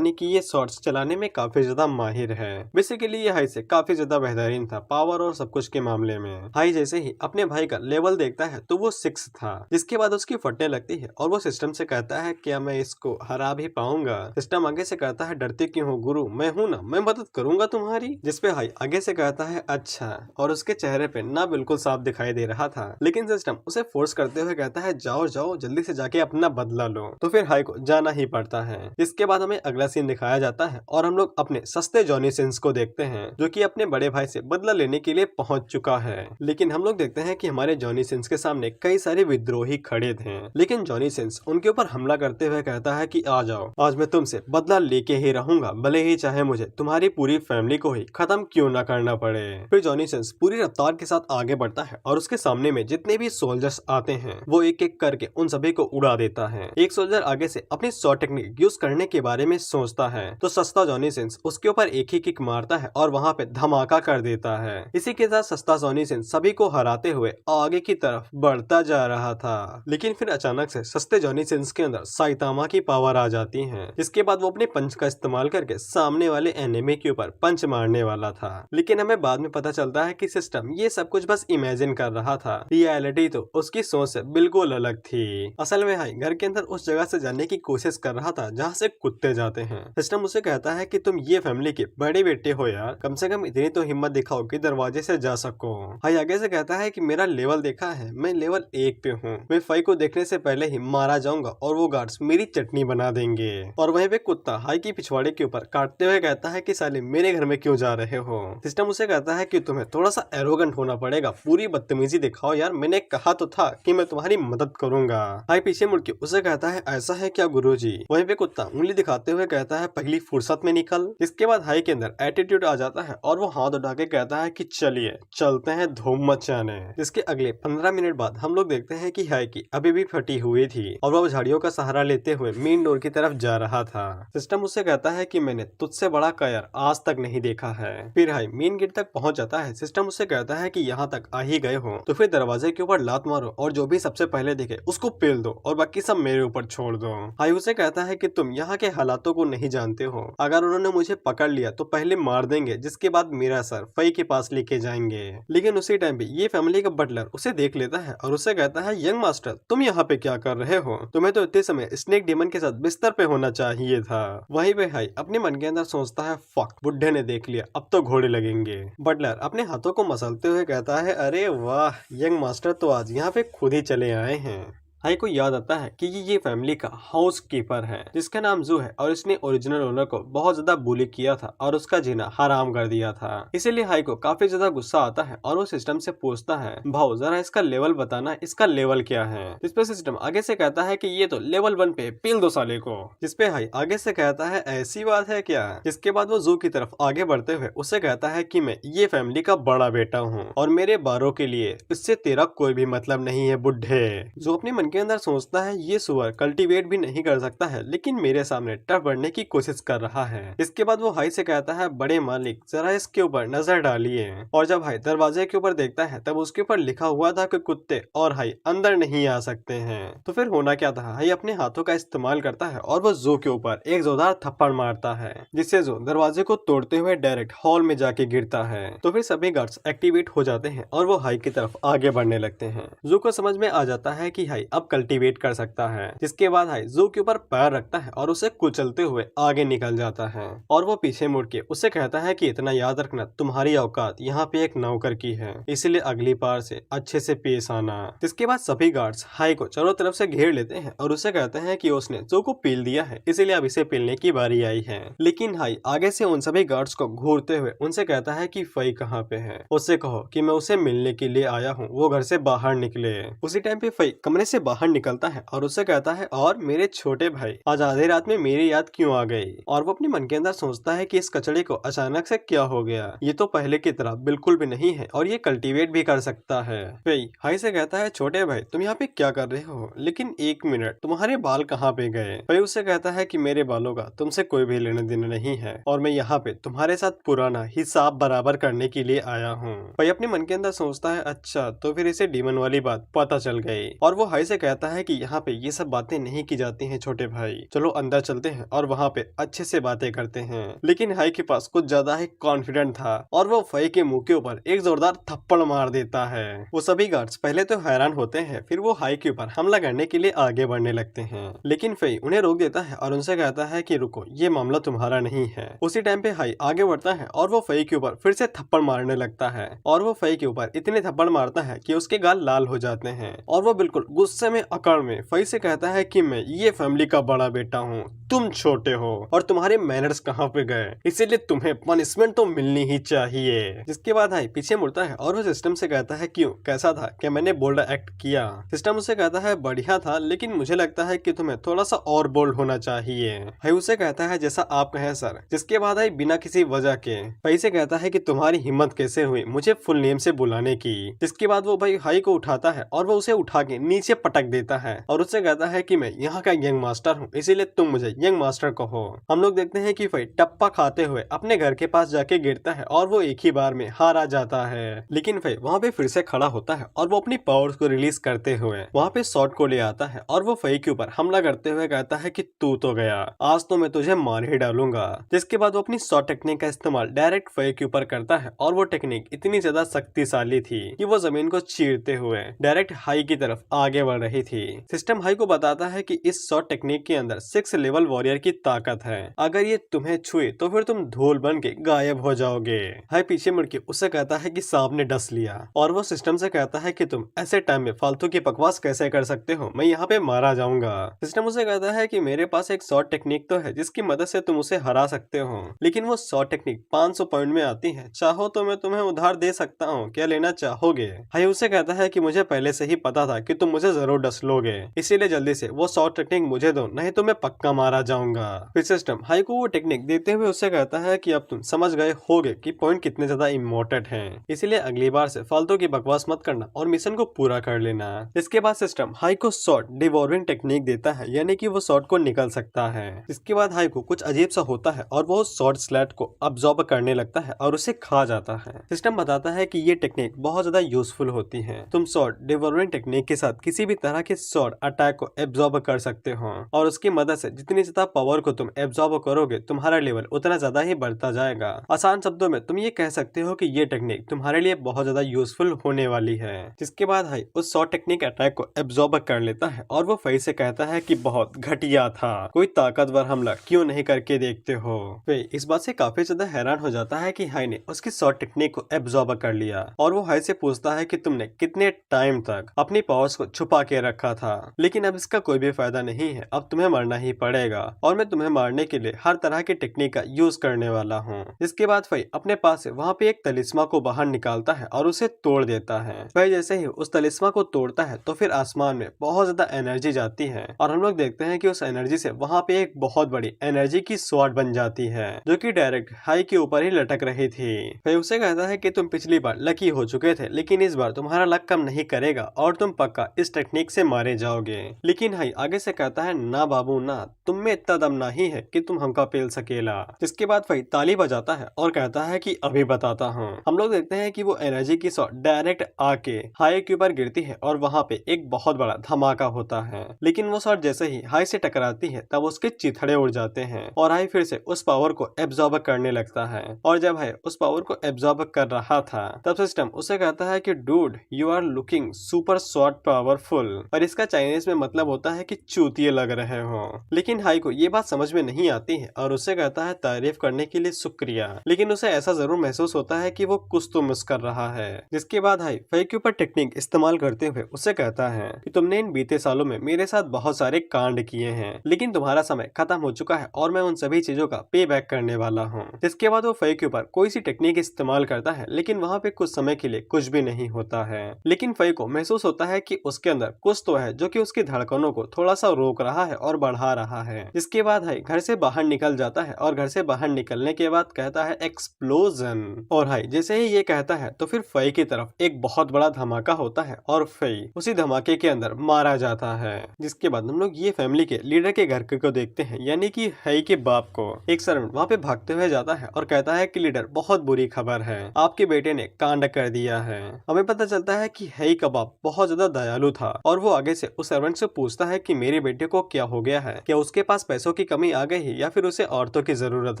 ये शॉर्ट्स चलाने में काफी ज्यादा माहिर है। बेसिकली ये हाई से काफी ज्यादा बेहतरीन था पावर और सब कुछ के मामले में। हाई जैसे ही अपने भाई का लेवल देखता है तो वो 6 था, जिसके बाद उसकी फटने लगती है और वो सिस्टम से कहता है क्या मैं इसको हरा भी पाऊंगा। सिस्टम आगे से कहता है डरते क्यों हो गुरु, मैं हूँ ना, मैं मदद करूंगा तुम्हारी। जिसपे हाई आगे से कहता है अच्छा, और उसके चेहरे पे ना बिल्कुल साफ दिखाई दे रहा था, लेकिन सिस्टम उसे फोर्स करते हुए कहता है जाओ जाओ जल्दी से जाके अपना बदला लो। तो फिर हाई को जाना ही पड़ता है। जिसके बाद हमें अगला सीन दिखाया जाता है और हम लोग अपने सस्ते जॉनी सिंस को देखते हैं जो कि अपने बड़े भाई से बदला लेने के लिए पहुंच चुका है। लेकिन हम लोग देखते हैं कि हमारे जॉनी सिंस के सामने कई सारे विद्रोही खड़े थे, लेकिन जॉनी सिंस उनके ऊपर हमला करते हुए कहता है कि आ जाओ, आज मैं तुमसे बदला लेके ही रहूंगा, भले ही चाहे मुझे तुम्हारी पूरी फैमिली को ही खत्म क्यों ना करना पड़े। फिर जॉनी सिंस पूरी रफ्तार के साथ आगे बढ़ता है और उसके सामने में जितने भी सोल्जर्स आते हैं वो एक एक करके उन सभी को उड़ा देता है। एक सोल्जर आगे से अपनी शॉर्ट टेक्निक यूज करने के बारे में सोचता है तो सस्ता जॉनी सिंस उसके ऊपर एक ही किक मारता है और वहाँ पे धमाका कर देता है। इसी के साथ सस्ता जॉनी सिंस सभी को हराते हुए आगे की तरफ बढ़ता जा रहा था, लेकिन फिर अचानक से सस्ते जॉनी सिंस के अंदर साइतामा की पावर आ जाती है। इसके बाद वो अपने पंच का इस्तेमाल करके सामने वाले एनिमी के ऊपर पंच मारने वाला था, लेकिन हमें बाद में पता चलता है कि सिस्टम ये सब कुछ बस इमेजिन कर रहा था, रियलिटी तो उसकी सोच से बिल्कुल अलग थी। असल में हाई घर के अंदर उस जगह से जाने की कोशिश कर रहा था जहाँ से कुत्ते जाते हैं। सिस्टम उसे कहता है कि तुम ये फैमिली के बड़े बेटे हो यार, कम से कम इतनी तो हिम्मत दिखाओ कि दरवाजे से जा सको। हाई आगे से कहता है कि मेरा लेवल देखा है, मैं लेवल 1 पे हूँ, मैं फई को देखने से पहले ही मारा जाऊंगा और वो गार्ड्स मेरी चटनी बना देंगे। और वहीं पे कुत्ता हाई की पिछवाड़े के ऊपर काटते हुए कहता है कि साले मेरे घर में क्यों जा रहे हो। सिस्टम उसे कहता है कि तुम्हें थोड़ा सा एरोगेंट होना पड़ेगा, पूरी बदतमीजी दिखाओ यार, मैंने कहा तो था कि मैं तुम्हारी मदद करूंगा। हाई पीछे मुड़ के उसे कहता है ऐसा है क्या गुरुजी। वहीं पे कुत्ता उंगली दिखाते हुए कहता है पहली फुर्सत में निकल। इसके बाद हाई के अंदर एटीट्यूड आ जाता है और वो हाथ उठा के कहता है कि चलिए चलते हैं धूम मचाने। इसके अगले 15 मिनट बाद हम लोग देखते हैं कि हाई की अभी भी फटी हुई थी और वो झाड़ियों का सहारा लेते हुए मेन डोर की तरफ जा रहा था। सिस्टम उससे कहता है कि मैंने तुझसे बड़ा कायर आज तक नहीं देखा है। फिर हाई मेन गेट तक पहुंच जाता है। सिस्टम उससे कहता है कि यहाँ तक आ ही गए हो तो फिर दरवाजे के ऊपर लात मारो और जो भी सबसे पहले दिखे उसको पेल दो और बाकी सब मेरे ऊपर छोड़ दो। हाई उसे कहता है कि तुम यहाँ के हालातों को नहीं जानते हो, अगर उन्होंने मुझे पकड़ लिया तो पहले मार देंगे, जिसके बाद मेरा सर फई के पास लेके जाएंगे। लेकिन उसी टाइम पे ये फैमिली का बटलर उसे देख लेता है और उसे कहता है यंग मास्टर तुम यहाँ पे क्या कर रहे हो, तुम्हें तो इतने समय स्नेक डेमन के साथ बिस्तर पे होना चाहिए था। वहीं पे हाई अपने मन के अंदर सोचता है फक, बुड्ढे ने देख लिया, अब तो घोड़े लगेंगे। बटलर अपने हाथों को मसलते हुए कहता है अरे वाह, यंग मास्टर तो आज यहाँ पे खुद ही चले आए हैं। हाई को याद आता है कि ये फैमिली का हाउस कीपर है जिसका नाम जू है और इसने ओरिजिनल ओनर को बहुत ज्यादा बुली किया था और उसका जीना हराम कर दिया था। इसीलिए हाई को काफी ज्यादा गुस्सा आता है और वो सिस्टम से पूछता है भाऊ जरा इसका लेवल बताना, इसका लेवल क्या है। जिसपे सिस्टम आगे से कहता है कि ये तो लेवल 1 पे पील दो साले को। जिसपे हाई आगे से कहता है ऐसी बात है क्या। जिसके बाद वो जू की तरफ आगे बढ़ते हुए उसे कहता है कि मैं ये फैमिली का बड़ा बेटा हूँ और मेरे बारों के लिए इससे तेरा कोई भी मतलब नहीं है बुड्ढे। जो अपने मन के अंदर सोचता है ये सुअर कल्टीवेट भी नहीं कर सकता है, लेकिन मेरे सामने टफ बढ़ने की कोशिश कर रहा है। इसके बाद वो हाई से कहता है, बड़े मालिक जरा इसके ऊपर नजर डालिए। और जब हाई दरवाजे के ऊपर देखता है तब उसके ऊपर लिखा हुआ था कि कुत्ते और हाई अंदर नहीं आ सकते हैं। तो फिर होना क्या था, हाई अपने हाथों का इस्तेमाल करता है और वो जो के ऊपर एक जोरदार थप्पड़ मारता है, जिससे जो दरवाजे को तोड़ते हुए डायरेक्ट हॉल में जाके गिरता है। तो फिर सभी गार्ड्स एक्टिवेट हो जाते हैं और वो हाई की तरफ आगे बढ़ने लगते हैं। जू को समझ में आ जाता है कि हाई अब कल्टीवेट कर सकता है, जिसके बाद हाई जू के ऊपर पैर रखता है और उसे कुचलते हुए आगे निकल जाता है। और वो पीछे मुड़ के उसे कहता है कि इतना याद रखना, तुम्हारी औकात यहाँ पे एक नौकर की है, इसलिए अगली बार से अच्छे से पेश आना। जिसके बाद सभी गार्ड्स हाई को चारों तरफ से घेर लेते हैं और उसे कहते हैं कि उसने जू को पील दिया है, इसलिए अब इसे पीलने की बारी आई है। लेकिन हाई आगे से उन सभी गार्ड्स को घूरते हुए उनसे कहता है कि फई कहाँ पे है, उससे कहो कि मैं उसे मिलने के लिए आया हूँ, वो घर से बाहर निकले। उसी टाइम पे फई कमरे से बाहर निकलता है और उससे कहता है, और मेरे छोटे भाई आज आधी रात में मेरी याद क्यों आ गई। और वो अपने मन के अंदर सोचता है कि इस कचड़े को अचानक से क्या हो गया, ये तो पहले की तरह बिल्कुल भी नहीं है और ये कल्टीवेट भी कर सकता है। फई हाई से कहता है, छोटे भाई तुम यहाँ पे क्या कर रहे हो, लेकिन एक मिनट, तुम्हारे बाल कहाँ पे गए। फई उससे कहता है कि मेरे बालों का तुमसे कोई भी लेना देना नहीं है और मैं यहाँ पे तुम्हारे साथ पुराना हिसाब बराबर करने के लिए आया हूँ। फई अपने मन के अंदर सोचता है, अच्छा तो फिर इसे डीमन वाली बात पता चल गई। और वो हाई से कहता है कि यहाँ पे ये सब बातें नहीं की जाती हैं छोटे भाई, चलो अंदर चलते हैं और वहाँ पे अच्छे से बातें करते हैं। लेकिन हाई के पास कुछ ज्यादा ही कॉन्फिडेंट था और वो फई के मुंह के ऊपर एक जोरदार थप्पड़ मार देता है। वो सभी गार्ड्स पहले तो हैरान होते हैं, फिर वो हाई के ऊपर हमला करने के लिए आगे बढ़ने लगते हैं, लेकिन फई उन्हें रोक देता है और उनसे कहता है कि रुको, ये मामला तुम्हारा नहीं है। उसी टाइम पे हाई आगे बढ़ता है और वो फई के ऊपर फिर से थप्पड़ मारने लगता है और वो फई के ऊपर इतने थप्पड़ मारता है कि उसके गाल लाल हो जाते हैं। और वो बिल्कुल गुस्से में अकड़ में फई से कहता है कि मैं ये फैमिली का बड़ा बेटा हूँ, तुम छोटे हो और तुम्हारे मैनर्स कहाँ पे गए, इसीलिए तुम्हें पनिशमेंट तो मिलनी ही चाहिए। जिसके बाद हाई पीछे मुड़ता है और वो सिस्टम से कहता है, क्यों, कैसा था, क्या मैंने बोल्ड एक्ट किया। सिस्टम उसे कहता है, बढ़िया था, लेकिन मुझे लगता है कि तुम्हें थोड़ा सा और बोल्ड होना चाहिए। हाई उसे कहता है, जैसा आप कहें सर। जिसके बाद हाई बिना किसी वजह के फई से कहता है कि तुम्हारी हिम्मत कैसे हुई मुझे फुल नेम से बुलाने की। जिसके बाद वो भाई हाई को उठाता है और वो उसे उठा के नीचे पटक देता है और उससे कहता है कि मैं यहाँ का यंग मास्टर हूँ, इसीलिए तुम मुझे यंग मास्टर कहो। हम लोग देखते हैं कि फई टप्पा खाते हुए अपने घर के पास जाके गिरता है और वो एक ही बार में हारा जाता है। लेकिन फई वहाँ पे फिर से खड़ा होता है और वो अपनी पावर्स को रिलीज करते हुए वहाँ पे शॉट को ले आता है और वो फई के ऊपर हमला करते हुए कहता है कि तू तो गया, आज तो मैं तुझे मार ही डालूंगा। जिसके बाद वो अपनी शॉट टेक्निक का इस्तेमाल डायरेक्ट फई के ऊपर करता है और वो टेक्निक इतनी ज्यादा शक्तिशाली थी कि वो जमीन को चीरते हुए डायरेक्ट हाई की तरफ आगे बढ़ रही थी। सिस्टम हाई को बताता है कि इस शॉट टेक्निक के अंदर 6 लेवल वॉरियर की ताकत है, अगर ये तुम्हें छुए तो फिर तुम धूल बन के गायब हो जाओगे। हाई पीछे मुड़ के उससे कहता है कि सांप ने डस लिया और वो सिस्टम से कहता है कि तुम ऐसे टाइम में फालतू की बकवास कैसे कर सकते हो, मैं यहाँ पे मारा जाऊंगा। सिस्टम उसे कहता है कि मेरे पास एक शॉट टेक्निक तो है जिसकी मदद से तुम उसे हरा सकते हो, लेकिन वो शॉट टेक्निक 500 पॉइंट में आती है, चाहो तो मैं तुम्हें उधार दे सकता हूँ, क्या लेना चाहोगे। हाई उसे कहता है कि मुझे पहले से ही पता था कि तुम मुझे जरूर डस लोगे, इसीलिए जल्दी से वो शॉट टेक्निक मुझे दो, नहीं तो मैं पक्का मारा जाऊंगा। फिर सिस्टम हाई को वो टेक्निक देते हुए उससे कहता है कि अब तुम समझ गए होगे कि पॉइंट कितने ज्यादा इम्पोर्टेंट हैं, इसीलिए अगली बार से फालतू की बकवास मत करना और मिशन को पूरा कर लेना। इसके बाद सिस्टम हाई को शॉट डिवोरिंग टेक्निक देता है, यानी कि वो शॉट को निकल सकता है। इसके बाद हाई को कुछ अजीब सा होता है और वो शॉट स्लैट को अब्सॉर्ब करने लगता है और उसे खा जाता है। सिस्टम बताता है कि ये टेक्निक बहुत ज्यादा यूजफुल होती है, तुम शॉट डिवोरिंग टेक्निक के साथ किसी भी तरह के शॉट अटैक को एब्जॉर्ब कर सकते हो और उसकी मदद से जितनी ज्यादा पावर को तुम एब्जॉर्ब करोगे तुम्हारा लेवल उतना ज्यादा ही बढ़ता जाएगा। आसान शब्दों में तुम ये कह सकते हो कि ये टेक्निक तुम्हारे लिए बहुत ज्यादा यूजफुल होने वाली है। जिसके बाद हाई उस शॉट टेक्निक अटैक को एब्जॉर्ब कर लेता है और वो फई से कहता है कि बहुत घटिया था, कोई ताकतवर हमला क्यों नहीं करके देखते हो। फई इस बात से काफी ज्यादा हैरान हो जाता है कि हाई ने उसकी शॉट टेक्निक को एब्जॉर्ब कर लिया और वो हाई से पूछता है कि तुमने कितने टाइम तक अपनी पावर्स को छुपा के रखा था, लेकिन अब इसका कोई भी फायदा नहीं है, अब तुम्हें मरना ही पड़ेगा और मैं तुम्हें मारने के लिए हर तरह की टेक्निक का यूज करने वाला हूँ। इसके बाद फई अपने पास से वहाँ पे एक तलिस्मा को बाहर निकालता है और उसे तोड़ देता है। फई जैसे ही उस तलिस्मा को तोड़ता है तो फिर आसमान में बहुत ज्यादा एनर्जी जाती है और हम लोग देखते हैं कि उस एनर्जी से वहाँ पे एक बहुत बड़ी एनर्जी की स्वॉर्ड बन जाती है जो कि डायरेक्ट हाई के ऊपर ही लटक रही थी। फई उसे कहता है कि तुम पिछली बार लकी हो चुके थे, लेकिन इस बार तुम्हारा लक कम नहीं करेगा और तुम पक्का इस टेक्निक टेक्निक से मारे जाओगे। लेकिन हाई आगे से कहता है ना बाबू ना, तुम में इतना दम नहीं है कि तुम हमका पेल सकेला। जिसके बाद भाई ताली बजाता है और कहता है कि अभी बताता हूँ। हम लोग देखते हैं कि वो एनर्जी की शॉट डायरेक्ट आके हाई के ऊपर गिरती है और वहाँ पे एक बहुत बड़ा धमाका होता है। लेकिन वो शॉट जैसे ही हाई से टकराती है तब उसके चिथड़े उड़ जाते हैं और हाई फिर से उस पावर को एब्जॉर्ब करने लगता है। और जब हाई उस पावर को एब्जॉर्ब कर रहा था तब सिस्टम उसे कहता है कि dude you are looking super shot powerful, और इसका चाइनीज में मतलब होता है कि चूतिए लग रहे हो। लेकिन हाई को ये बात समझ में नहीं आती है और उसे कहता है तारीफ करने के लिए शुक्रिया, लेकिन उसे ऐसा जरूर महसूस होता है कि वो कुछ तो मिस कर रहा है। जिसके बाद हाई फई के ऊपर टेक्निक इस्तेमाल करते हुए उसे कहता है कि तुमने इन बीते सालों में मेरे साथ बहुत सारे कांड किए हैं, लेकिन तुम्हारा समय खत्म हो चुका है और मैं उन सभी चीजों का पे बैक करने वाला हूँ। जिसके बाद वो फई के ऊपर कोई सी टेक्निक इस्तेमाल करता है, लेकिन वहाँ पे कुछ समय के लिए कुछ भी नहीं होता है। लेकिन फई को महसूस होता है कि उसके अंदर कुछ तो है जो कि उसकी धड़कनों को थोड़ा सा रोक रहा है और बढ़ा रहा है। जिसके बाद हाई घर से बाहर निकल जाता है और घर से बाहर निकलने के बाद कहता है एक्सप्लोजन, और हाई जैसे ही ये कहता है तो फिर फई की तरफ एक बहुत बड़ा धमाका होता है और फई उसी धमाके के अंदर मारा जाता है। जिसके बाद हम लोग ये फैमिली के लीडर के घर को देखते हैं, यानी कि हाई के बाप को। एक सर्वेंट वहाँ पे भागते हुए जाता है और कहता है कि लीडर बहुत बुरी खबर है, आपके बेटे ने कांड कर दिया है। हमें पता चलता है कि हाई का बाप बहुत ज्यादा दयालु था और वो आगे से उस सर्वेंट से पूछता है कि मेरे बेटे को क्या हो गया है, क्या उसके पास पैसों की कमी आ गई है या फिर उसे औरतों की जरूरत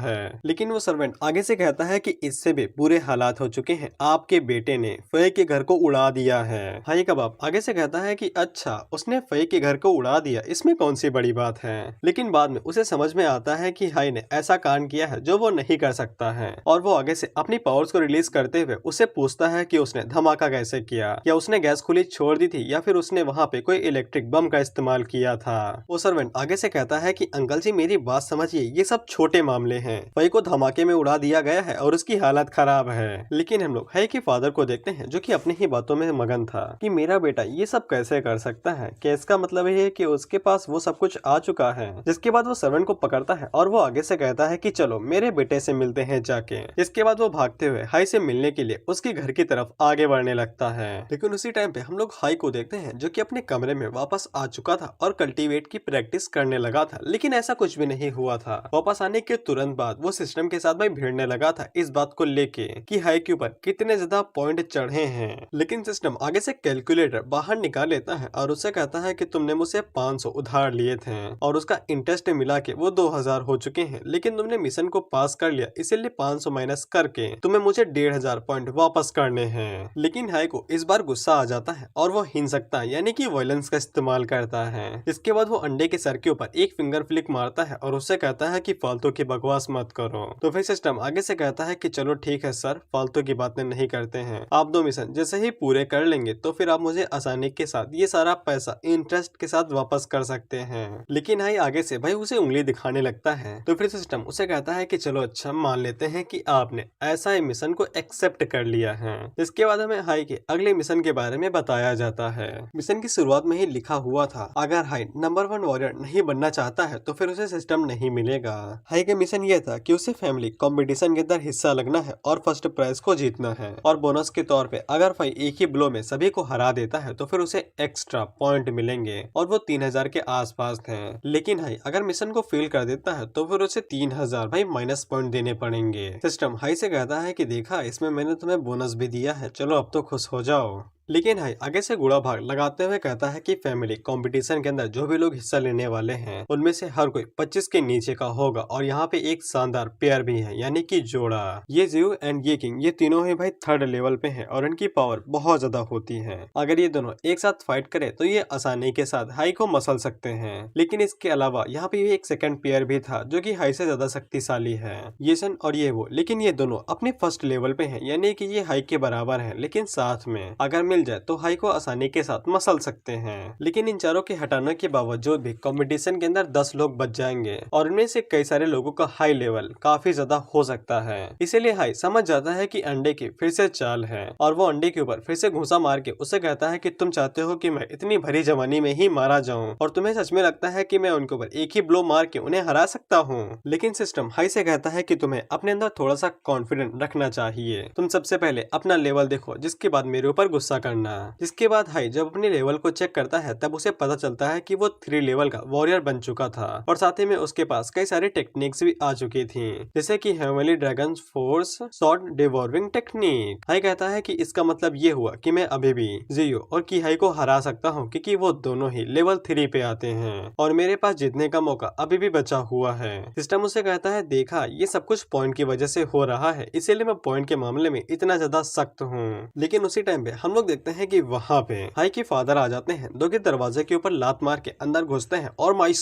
है। लेकिन वो सर्वेंट आगे से कहता है कि इससे भी बुरे हालात हो चुके हैं, आपके बेटे ने फई के घर को उड़ा दिया है। हाई का बाप आगे से कहता है कि अच्छा उसने फई के घर को उड़ा दिया, इसमें कौन सी बड़ी बात है। लेकिन बाद में उसे समझ में आता है कि हाई ने ऐसा कांड किया है जो वो नहीं कर सकता है और वो आगे से अपनी पावर्स को रिलीज करते हुए उससे पूछता है कि उसने धमाका कैसे किया, या उसने गैस खुली छोड़ दी थी या फिर उसने वहाँ पे कोई इलेक्ट्रिक बम का इस्तेमाल किया था। वो सर्वेंट आगे से कहता है कि अंकल जी मेरी बात समझिए, ये सब छोटे मामले हैं, फई को धमाके में उड़ा दिया गया है और उसकी हालत खराब है। लेकिन हम लोग हाई के फादर को देखते हैं जो कि अपनी ही बातों में मगन था कि मेरा बेटा ये सब कैसे कर सकता है, क्या इसका मतलब ये है कि उसके पास वो सब कुछ आ चुका है। जिसके बाद वो सर्वेंट को पकड़ता है और वो आगे से कहता है कि चलो मेरे बेटे से मिलते हैं जाके। इसके बाद वो भागते हुए हाई से मिलने के लिए उसके घर की तरफ आगे बढ़ने लगता है। लेकिन उसी टाइम पे हम लोग हाई को देखते हैं जो कि अपने कमरे में वापस आ चुका था और कल्टीवेट की प्रैक्टिस करने लगा था, लेकिन ऐसा कुछ भी नहीं हुआ था। वापस आने के तुरंत बाद वो सिस्टम के साथ भाई भिड़ने लगा था इस बात को लेके कि हाई के ऊपर कितने ज्यादा पॉइंट चढ़े हैं। लेकिन सिस्टम आगे से कैलकुलेटर बाहर निकाल लेता है और उससे कहता है कि तुमने मुझसे 500 उधार लिए थे और उसका इंटरेस्ट मिला के वो 2000 हो चुके हैं, लेकिन तुमने मिशन को पास कर लिया, इसीलिए 500 माइनस करके तुम्हें मुझे 1500 पॉइंट वापस करने हैं। लेकिन हाई को इस बार गुस्सा आ जाता है और वो हिंसकता यानी कि वायलेंस का इस्तेमाल करता है। इसके बाद वो अंडे के सर के ऊपर एक फिंगर फ्लिक मारता है और उससे कहता है कि फालतू की बकवास मत करो। तो फिर सिस्टम आगे से कहता है कि चलो ठीक है सर, फालतू की बातें नहीं करते हैं, आप 2 मिशन जैसे ही पूरे कर लेंगे तो फिर आप मुझे आसानी के साथ ये सारा पैसा इंटरेस्ट के साथ वापस कर सकते हैं। लेकिन हाई आगे से भाई उसे उंगली दिखाने लगता है। तो फिर सिस्टम उसे कहता है कि चलो अच्छा मान लेते हैं कि आपने ऐसा मिशन को एक्सेप्ट कर लिया है। इसके बाद हमें हाई के अगले मिशन के बारे में बताया जाता है। मिशन की शुरुआत में ही लिखा हुआ था अगर हाई नंबर 1 वॉरियर नहीं बनना चाहता है तो फिर उसे सिस्टम नहीं मिलेगा। हाई का मिशन ये था कि उसे फैमिली कंपटीशन के अंदर हिस्सा लगना है और फर्स्ट प्राइज को जीतना है, और बोनस के तौर पे अगर फाई एक ही ब्लो में सभी को हरा देता है तो फिर उसे एक्स्ट्रा पॉइंट मिलेंगे और वो 3000 के आसपास थे। लेकिन हाई अगर मिशन को फेल कर देता है तो फिर उसे 3000 भाई माइनस पॉइंट देने पड़ेंगे। सिस्टम हाई से कहता है कि देखा इसमें मैंने तुम्हें बोनस भी दिया है, चलो अब तो खुश हो जाओ। लेकिन हाई आगे से गुड़ा भाग लगाते हुए कहता है कि फैमिली कंपटीशन के अंदर जो भी लोग हिस्सा लेने वाले हैं उनमें से हर कोई 25 के नीचे का होगा, और यहाँ पे एक शानदार पेयर भी है यानी कि जोड़ा। ये जियो एंड ये किंग ये तीनों ही भाई 3rd लेवल पे हैं और इनकी पावर बहुत ज्यादा होती है। अगर ये दोनों एक साथ फाइट करे तो ये आसानी के साथ हाई को मसल सकते हैं। लेकिन इसके अलावा यहाँ पे एक सेकंड पेयर भी था जो कि हाई से ज्यादा शक्तिशाली है, ये सन और ये वो। लेकिन ये दोनों अपने 1st लेवल पे हैं यानी कि ये हाई के बराबर है, लेकिन साथ में अगर मिल जाए तो हाई को आसानी के साथ मसल सकते हैं। लेकिन इन चारों के हटाने के बावजूद भी कंपटीशन के अंदर 10 लोग बच जाएंगे और इनमें से कई सारे लोगों का हाई लेवल काफी ज्यादा हो सकता है। इसीलिए हाई समझ जाता है कि अंडे की फिर से चाल है और वो अंडे के ऊपर फिर से घूंसा मार के उसे कहता है कि तुम चाहते हो कि मैं इतनी भरी जवानी में ही मारा जाऊं और तुम्हें सच में लगता है कि मैं उनके ऊपर एक ही ब्लो मार के उन्हें हरा सकता हूँ। लेकिन सिस्टम हाई से कहता है कि तुम्हें अपने अंदर थोड़ा सा कॉन्फिडेंट रखना चाहिए, तुम सबसे पहले अपना लेवल देखो जिसके बाद मेरे ऊपर गुस्सा करना। जिसके बाद हाई जब अपने लेवल को चेक करता है तब उसे पता चलता है कि वो 3 लेवल का वॉरियर बन चुका था और साथ ही में उसके पास कई सारी टेक्निक्स भी आ चुकी थी, जैसे कि heavenly dragon force sword devouring technique. हाई कहता है कि इसका मतलब ये हुआ कि मैं अभी भी जियो और किहाई को हरा सकता हूँ क्योंकि वो दोनों ही लेवल 3 पे आते हैं और मेरे पास जीतने का मौका अभी भी बचा हुआ है। सिस्टम उसे कहता है देखा ये सब कुछ पॉइंट की वजह से हो रहा है, इसीलिए मैं पॉइंट के मामले में इतना ज्यादा सख्त हूँ। लेकिन उसी टाइम पे हम लोग देखते हैं कि वहाँ पे हाई के फादर आ जाते हैं, जो कि दरवाजे के ऊपर लात मार के अंदर घुसते हैं और माई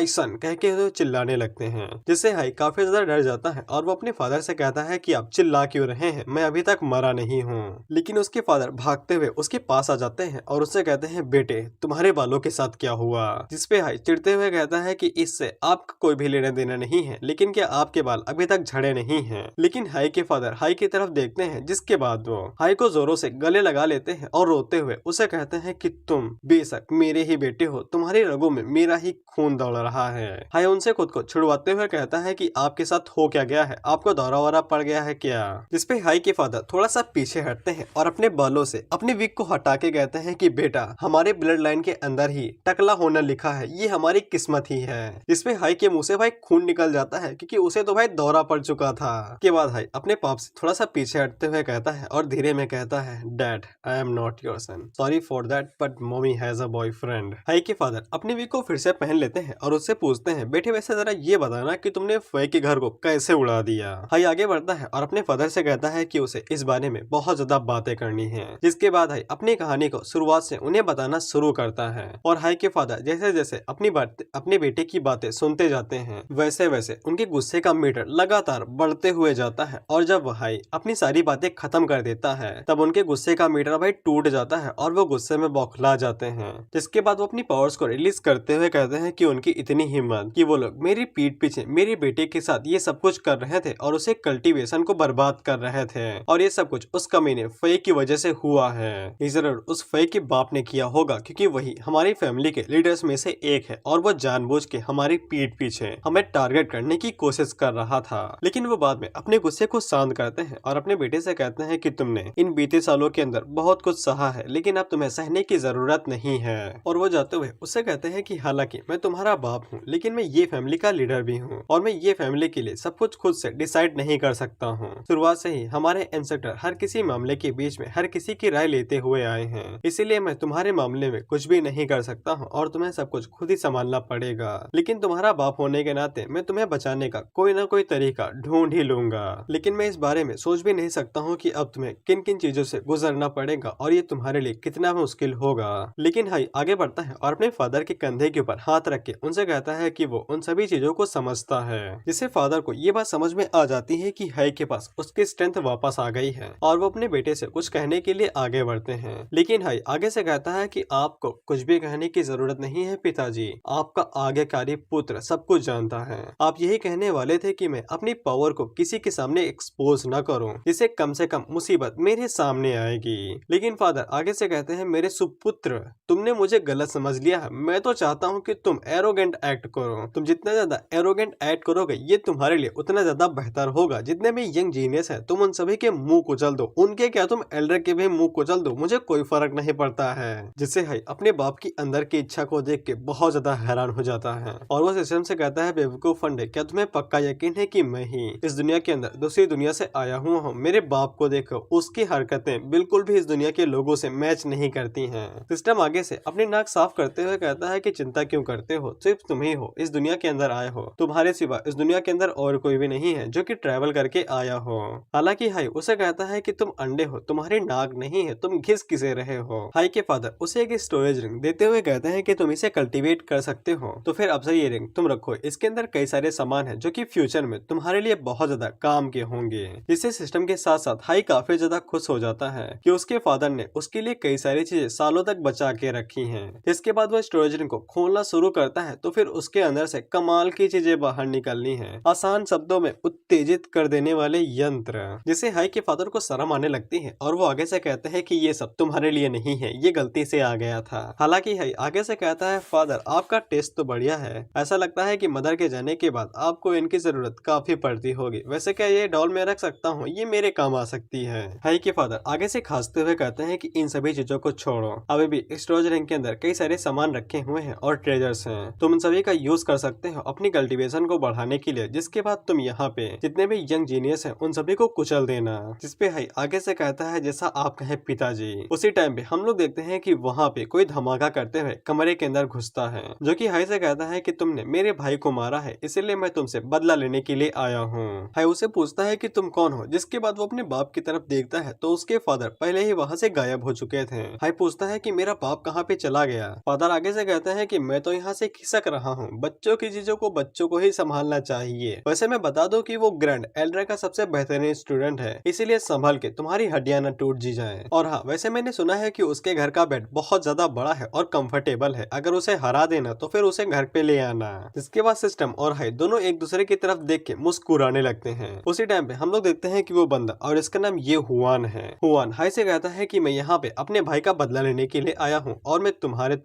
सन कह के तो चिल्लाने लगते हैं, जिससे हाई काफी ज्यादा डर जाता है और वो अपने फादर से कहता है कि आप चिल्ला क्यों रहे हैं, मैं अभी तक मरा नहीं हूँ। लेकिन उसके फादर भागते हुए उसके पास आ जाते हैं और उससे कहते हैं बेटे तुम्हारे बालों के साथ क्या हुआ, जिसपे हाई चिढ़ते हुए कहता है कि इससे आपका कोई भी लेना देना नहीं है, लेकिन क्या आपके बाल अभी तक झड़े नहीं हैं। लेकिन हाई के फादर हाई की तरफ देखते हैं, जिसके बाद वो हाई को जोरों से गले लगा लेते हैं और रोते हुए उसे कहते हैं कि तुम बेशक मेरे ही बेटे हो, तुम्हारी रगों में मेरा ही खून दौड़ रहा है। हाई उनसे खुद को छुड़वाते हुए कहता है कि आपके साथ हो क्या गया है, आपको दौरा वौरा पड़ गया है क्या। जिसपे हाई के फादर थोड़ा सा पीछे हटते हैं और अपने बालों से अपने विग को हटा के कहते हैं कि बेटा हमारे ब्लड लाइन के अंदर ही टकला होना लिखा है, ये हमारी किस्मत ही है। जिसपे हाई के मुंह से भाई खून निकल जाता है क्योंकि उसे तो भाई दौरा पड़ चुका था। के बाद हाई अपने पाप से थोड़ा सा पीछे हटते हुए कहता है और धीरे में कहता है dad I am not your son, sorry for that but mummy has a boyfriend. High के फादर अपने विग को फिर से पहन लेते हैं और उससे पूछते हैं बेटे वैसे जरा ये बताना कि तुमने फुई के घर को कैसे उड़ा दिया। हाई आगे बढ़ता है और अपने फादर से कहता है कि उसे इस बारे में बहुत ज्यादा बातें करनी है। जिसके बाद हाई अपनी कहानी को शुरुआत से उन्हें बताना शुरू करता है और हाई के फादर जैसे जैसे अपने बेटे की बातें सुनते जाते हैं वैसे वैसे उनके गुस्से का मीटर लगातार बढ़ते हुए जाता है और जब हाई अपनी सारी बातें खत्म कर देता है तब उनके गुस्से का मीटर भाई टूट जाता है और वो गुस्से में बौखला जाते हैं। जिसके बाद वो अपनी पावर्स को रिलीज करते हुए कहते हैं कि उनकी इतनी हिम्मत कि वो लोग मेरी पीठ पीछे मेरे बेटे के साथ ये सब कुछ कर रहे थे और उसे कल्टीवेशन को बर्बाद कर रहे थे और ये सब कुछ उस कमीने फई की वजह से हुआ है। ये जरूर उस फई के बाप ने किया होगा क्योंकि वही हमारी फैमिली के लीडर्स में से एक है और वो जानबूझ के हमारी पीठ पीछे हमें टारगेट करने की कोशिश कर रहा था। लेकिन वो बाद में अपने गुस्से को शांत करते हैं और अपने बेटे से कहते हैं कि तुमने इन बीते सालों के अंदर बहुत कुछ सहा है लेकिन अब तुम्हें सहने की जरूरत नहीं है। और वो जाते हुए उससे कहते हैं कि हालांकि मैं तुम्हारा बाप हूँ लेकिन मैं ये फैमिली का लीडर भी हूँ और मैं ये फैमिली के लिए सब कुछ खुद से डिसाइड नहीं कर सकता हूँ। शुरुआत से ही हमारे एंसेस्टर हर किसी मामले के बीच में हर किसी की राय लेते हुए आए हैं, इसीलिए मैं तुम्हारे मामले में कुछ भी नहीं कर सकता हूँ और तुम्हें सब कुछ खुद ही संभालना पड़ेगा। लेकिन तुम्हारा बाप होने के नाते मैं तुम्हें बचाने का कोई ना कोई तरीका ढूंढ ही लूंगा, लेकिन मैं इस बारे में सोच भी नहीं सकता हूँ कि अब तुम्हें किन किन चीजों से गुजरना पड़ेगा और ये तुम्हारे लिए कितना मुश्किल होगा। लेकिन हाई आगे बढ़ता है और अपने फादर के कंधे के ऊपर हाथ रख के उनसे कहता है कि वो उन सभी चीजों को समझता है, जिससे फादर को ये बात समझ में आ जाती है कि हाई के पास उसकी स्ट्रेंथ वापस आ गई है और वो अपने बेटे से कुछ कहने के लिए आगे बढ़ते हैं। लेकिन हाई आगे से कहता है कि आपको कुछ भी कहने की जरूरत नहीं है पिताजी, आपका आज्ञाकारी पुत्र सब कुछ जानता है। आप यही कहने वाले थे कि मैं अपनी पावर को किसी के सामने एक्सपोज न करूं, जिससे कम से कम मुसीबत मेरे सामने आएगी। लेकिन फादर आगे से कहते हैं मेरे सुपुत्र तुमने मुझे गलत समझ लिया है, मैं तो चाहता हूं कि तुम एरोगेंट एक्ट करो। तुम जितना ज्यादा एरोगेंट एक्ट करोगे ये तुम्हारे लिए उतना ज्यादा बेहतर होगा। जितने भी यंग जीनियस है तुम उन सभी के मुंह कुचल दो, उनके क्या तुम एल्डर के भी मुंह कुचल दो, मुझे कोई फर्क नहीं पड़ता है। जिससे हाई अपने बाप की अंदर की इच्छा को देख के बहुत ज्यादा हैरान हो जाता है और वो सिस्टम से कहता है बेवकूफ फंडे क्या तुम्हें पक्का यकीन है कि मैं ही इस दुनिया के अंदर दूसरी दुनिया से आया हूँ? मेरे बाप को देखो, उसकी हरकतें बिल्कुल भी इस दुनिया के लोगों से मैच नहीं करती हैं। सिस्टम आगे से अपनी नाक साफ करते हुए कहता है कि चिंता क्यों करते हो, सिर्फ तुम ही हो इस दुनिया के अंदर आए हो, तुम्हारे सिवा इस दुनिया के अंदर और कोई भी नहीं है जो कि ट्रैवल करके आया हो। हालांकि हाई उसे कहता है कि तुम अंडे हो, तुम्हारी नाक नहीं है, तुम घिस किसे रहे हो। हाई के फादर उसे एक स्टोरेज रिंग देते हुए कहते हैं कि तुम इसे कल्टीवेट कर सकते हो, तो फिर अब से ये रिंग तुम रखो, इसके अंदर कई सारे सामान है जो कि फ्यूचर में तुम्हारे लिए बहुत ज्यादा काम के होंगे। जिससे सिस्टम के साथ साथ हाई काफी ज्यादा खुश हो जाता है कि उसके फादर ने उसके लिए कई सारी चीजें सालों तक बचा के रखी हैं। इसके बाद वो स्टोरेज रिंग को खोलना शुरू करता है तो फिर उसके अंदर से कमाल की चीजें बाहर निकलनी है, आसान शब्दों में उत्तेजित कर देने वाले यंत्र, जिससे हाई के फादर को शर्म आने लगती है और वो आगे से कहते हैं कि ये सब तुम्हारे लिए नहीं है, ये गलती से आ गया था। हालांकि हाई आगे से कहता है फादर आपका टेस्ट तो बढ़िया है, ऐसा लगता है कि मदर के जाने के बाद आपको इनकी जरूरत काफी पड़ती होगी, वैसे क्या ये डॉल में रख सकता हूँ, ये मेरे काम आ सकती है। हाई के फादर आगे से खांसते हुए कहते हैं कि इन सभी चीजों को छोड़ो, अभी भी स्टोरेज रैंक के अंदर कई सारे सामान रखे हुए हैं और ट्रेजर्स हैं, तुम इन सभी का यूज कर सकते हो अपनी कल्टीवेशन को बढ़ाने के लिए। जिसके बाद तुम यहाँ पे जितने भी यंग जीनियस हैं उन सभी को कुचल देना। जिसपे हाई आगे से कहता है जैसा आप कहें पिताजी। उसी टाइम पे हम लोग देखते हैं कि वहाँ पे कोई धमाका करते हुए कमरे के अंदर घुसता है, जो कि हाई से कहता है कि तुमने मेरे भाई को मारा है, इसलिए मैं तुमसे बदला लेने के लिए आया हूँ। हाई उसे पूछता है कि तुम कौन हो। जिसके बाद वो अपने बाप की तरफ देखता है तो उसके फादर पहले ही वहाँ से गायब हो चुके थे। हाई पूछता है कि मेरा बाप कहाँ पे चला गया। फादर आगे से कहता है कि मैं तो यहाँ से खिसक रहा हूँ, बच्चों की चीजों को बच्चों को ही संभालना चाहिए। वैसे मैं बता दूं कि वो ग्रैंड एल्डर का सबसे बेहतरीन स्टूडेंट है, इसीलिए संभल के तुम्हारी हड्डियां न टूट जी जाएं। और हाँ, वैसे मैंने सुना है कि उसके घर का बेड बहुत ज्यादा बड़ा है और कंफर्टेबल है, अगर उसे हरा देना तो फिर उसे घर पे ले आना। जिसके बाद सिस्टम और हाई दोनों एक दूसरे की तरफ देख के मुस्कुराने लगते हैं। उसी टाइम पे हम लोग देखते हैं कि वो बंदा और इसका नाम ये हुआन है। हुआन हाई से कहता है कि मैं यहाँ पे अपने भाई का बदला लेने के लिए आया हूँ और मैं तुम्हारे